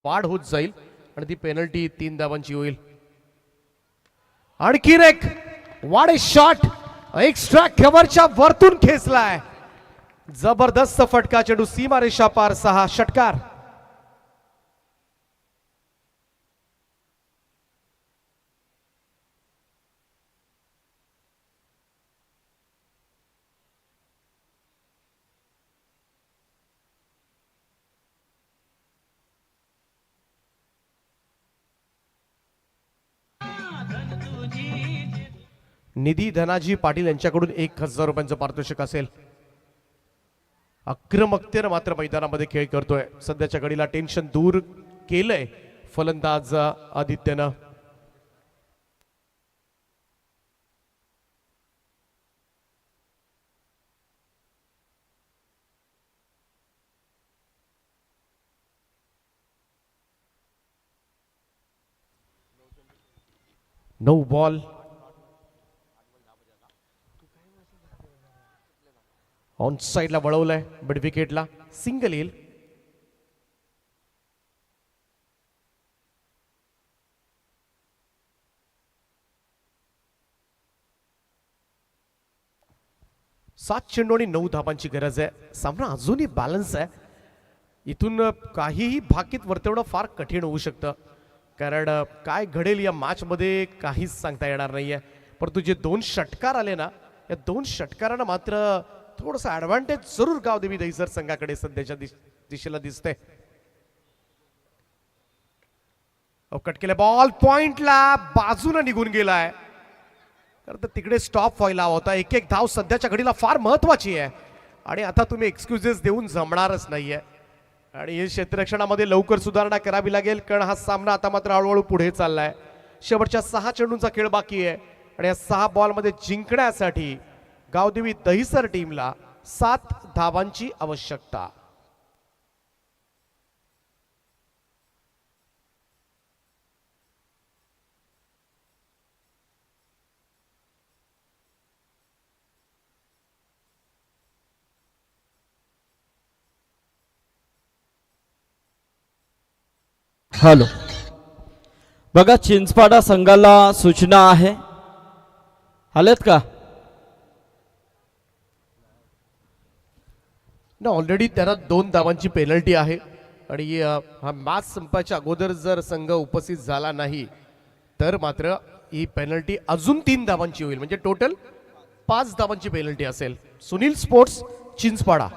वाढ होत जाईल आणि ती पेनल्टी 3 धावांची होईल. आणखीन एक वाडे शॉट एक्स्ट्रा कव्हरच्या वरतून खेचलाय. जबरदस्त फटका, चेंडू सीमारेषा पार, 6 षटकार. निधी धनाजी पाटील यांच्याकडून 1,000 रुपयांचं पारितोषिक असेल. आक्रमकतेनं मात्र मैदानामध्ये खेळ करतोय. सध्याच्या घडीला टेन्शन दूर केलंय फलंदाज आदित्यनं. नऊ बॉल, ऑन साइडला वळवलंय, मिड विकेटला सिंगल येईल. सात चेंडू आणि 9 धावांची गरज आहे. सामना अजूनही बॅलन्स आहे. इथून काहीही भाकीत वर्तवणं फार कठीण होऊ शकतं, कारण काय घडेल या मॅच मध्ये काहीच सांगता येणार नाहीये. परंतु जे 2 षटकार आले ना, या 2 षटकारांना मात्र थोडंसं ऍडव्हान्टेज जरूर गावदेवी दहिसर संघाकडे सध्याच्या दिशेला दिसते. कट केले, बॉल पॉइंटला बाजूला निघून गेलाय. तर तिकडे स्टॉप व्हायला होता. एक एक धाव सध्याच्या घडीला फार महत्वाची आहे आणि आता तुम्ही एक्सक्युजेस देऊन जमणारच नाहीये. आणि हे क्षेत्ररक्षणामध्ये लवकर सुधारणा करावी लागेल, कारण हा सामना आता मात्र हळूहळू पुढे चाललाय. शेवटच्या 6 चेंडूंचा खेळ बाकी आहे आणि या 6 बॉलमध्ये जिंकण्यासाठी गावदेवी दहिसर टीमला 7 धावांची आवश्यकता. हॅलो, बघा चिंचपाडा संघाला सूचना आहे, आलेत का? ना ऑलरेडी त्याला 2 धावांची पेनल्टी आहे आणि हा मॅच संपायच्या अगोदर जर संघ उपस्थित झाला नाही तर मात्र ही पेनल्टी अजून 3 धावांची होईल, म्हणजे टोटल 5 धावांची पेनल्टी असेल. सुनील स्पोर्ट्स चिंचपाडा.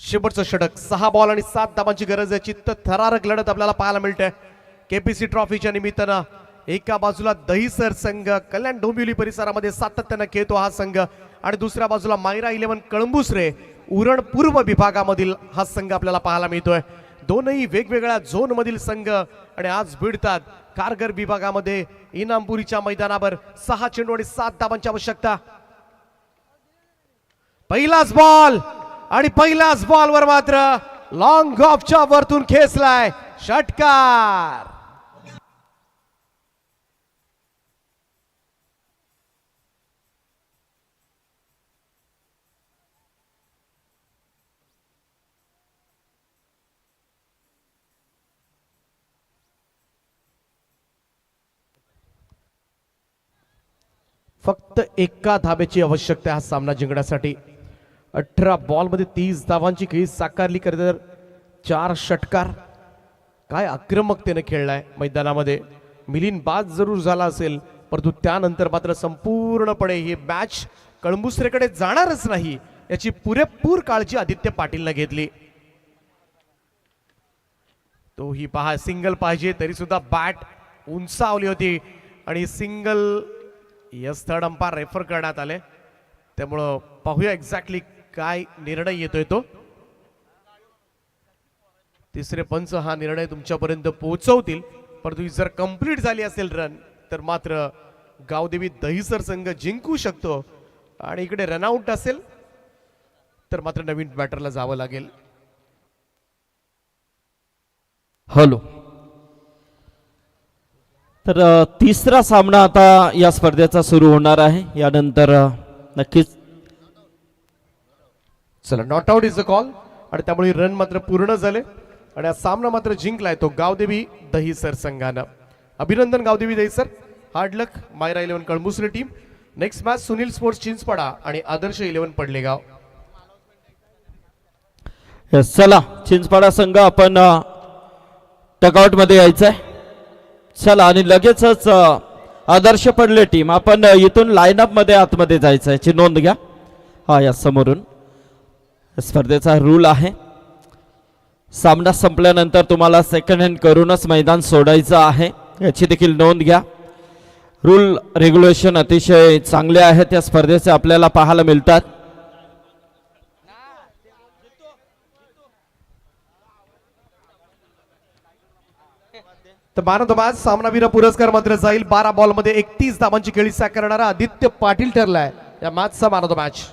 शेवटचं षटक, 6 बॉल आणि 7 धावांची गरज आहे. चित्त थरारक लढत आपल्याला पाहायला मिळते. केपीसी ट्रॉफीच्या निमित्तानं एका बाजूला दहिसर संघ कल्याण डोंबिवली परिसरामध्ये सातत्यानं खेळतो हा संघ, आणि दुसऱ्या बाजूला मायरा 11 कळंबुसरे उरण पूर्व विभागामधील हा संघ आपल्याला पाहायला मिळतोय. दोनही वेगवेगळ्या झोन मधील संघ आणि आज भिडतात कारगर विभागामध्ये इनामपुरीच्या मैदानावर. 6 चेंडू आणि 7 धावांची आवश्यकता. पहिलाच बॉल आणि पहिल्याच बॉलवर मात्र लॉंग ऑफच्या वरतून खेचलाय, षटकार. फक्त एका धाब्याची आवश्यकता हा सामना जिंकण्यासाठी. 18 बॉलमध्ये 30 धावांची खेळी साकारली, तर 4 षटकार. काय आक्रमकतेने खेळलाय मैदानामध्ये. मिलिंद बाद जरूर झाला असेल, परंतु त्यानंतर मात्र संपूर्णपणे ही मॅच कळंबुसरेकडे जाणारच नाही याची पुरेपूर काळजी आदित्य पाटीलने घेतली. तो ही पहा, सिंगल पाहिजे तरी सुद्धा बॅट उंचावली होती आणि single yes third umpire refer करण्यात आले. त्यामुळं पाहूया एक्झॅक्टली काय निर्णय येतोय तो. तिसरे पंच हा निर्णय तुमच्यापर्यंत पोहोचवतील, परंतु जर कंप्लीट झाली असेल रन तर मात्र गावदेवी दहिसर संघ जिंकू शकतो, आणि इकडे रनआउट असेल तर मात्र नवीन बॅटरला जावं लागेल. हॅलो, तर तिसरा सामना आता या स्पर्धेचा सुरू होणार आहे. यानंतर नक्कीच चला, not out is a call, आणि त्यामुळे रन मात्र पूर्ण झाले आणि हा सामना मात्र जिंकलाय तो गावदेवी दहिसर संघानं. अभिनंदन Gavdevi Dahisar. Hard luck Mayra 11 Kalamusare team. Next match Sunil sports Chinchpada आणि आदर्श 11 पडलेगाव. Yes, चला चिंचपाडा संघ आपण टकआउट मध्ये यायचंय. चला आणि लगेचच आदर्श पडले टीम आपण इथून लाईनअप मध्ये आतमध्ये जायचंय याची नोंद घ्या. हा या समोरून स्पर्धेचा रूल आहे. सामना संपल्यानंतर तुम्हाला सेकंड हँड करूनच मैदान सोडायचं आहे याची देखील नोंद घ्या. रूल रेग्युलेशन अतिशय चांगले आहेत या स्पर्धेचे आपल्याला पाहायला मिळतात. तर मॅन ऑफ द मॅच सामनावीर पुरस्कार मात्र जाईल 12 बॉल मध्ये 31 धावांची खेळी सॅक करणारा आदित्य पाटील ठरलाय या मॅचचा man of the match.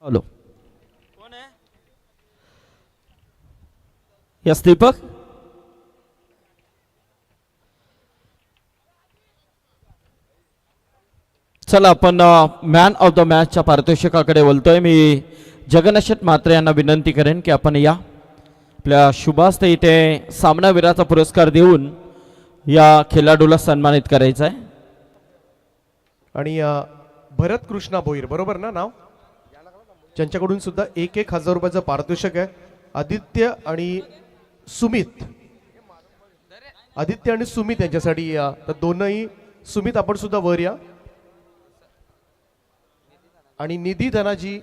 Hello कोण आहे? यस दीपक. चला आपण मॅन ऑफ द मॅचच्या पारितोषिकाकडे बोलतोय. मी जगन्नाथ म्हात्रे यांना विनंती करेन की आपण या आपल्या शुभास्ते इथे सामनावीराचा पुरस्कार देऊन या खेळाडूला सन्मानित करायचं आहे. आणि भरत कृष्णा भोईर बरोबर ना नाव, त्यांच्याकडून सुद्धा 1,000 रुपयाचं पारितोषिक आहे. आदित्य आणि सुमित यांच्यासाठी तर दोनही सुमित आपण सुद्धा वर या. आणि निधी धनाजी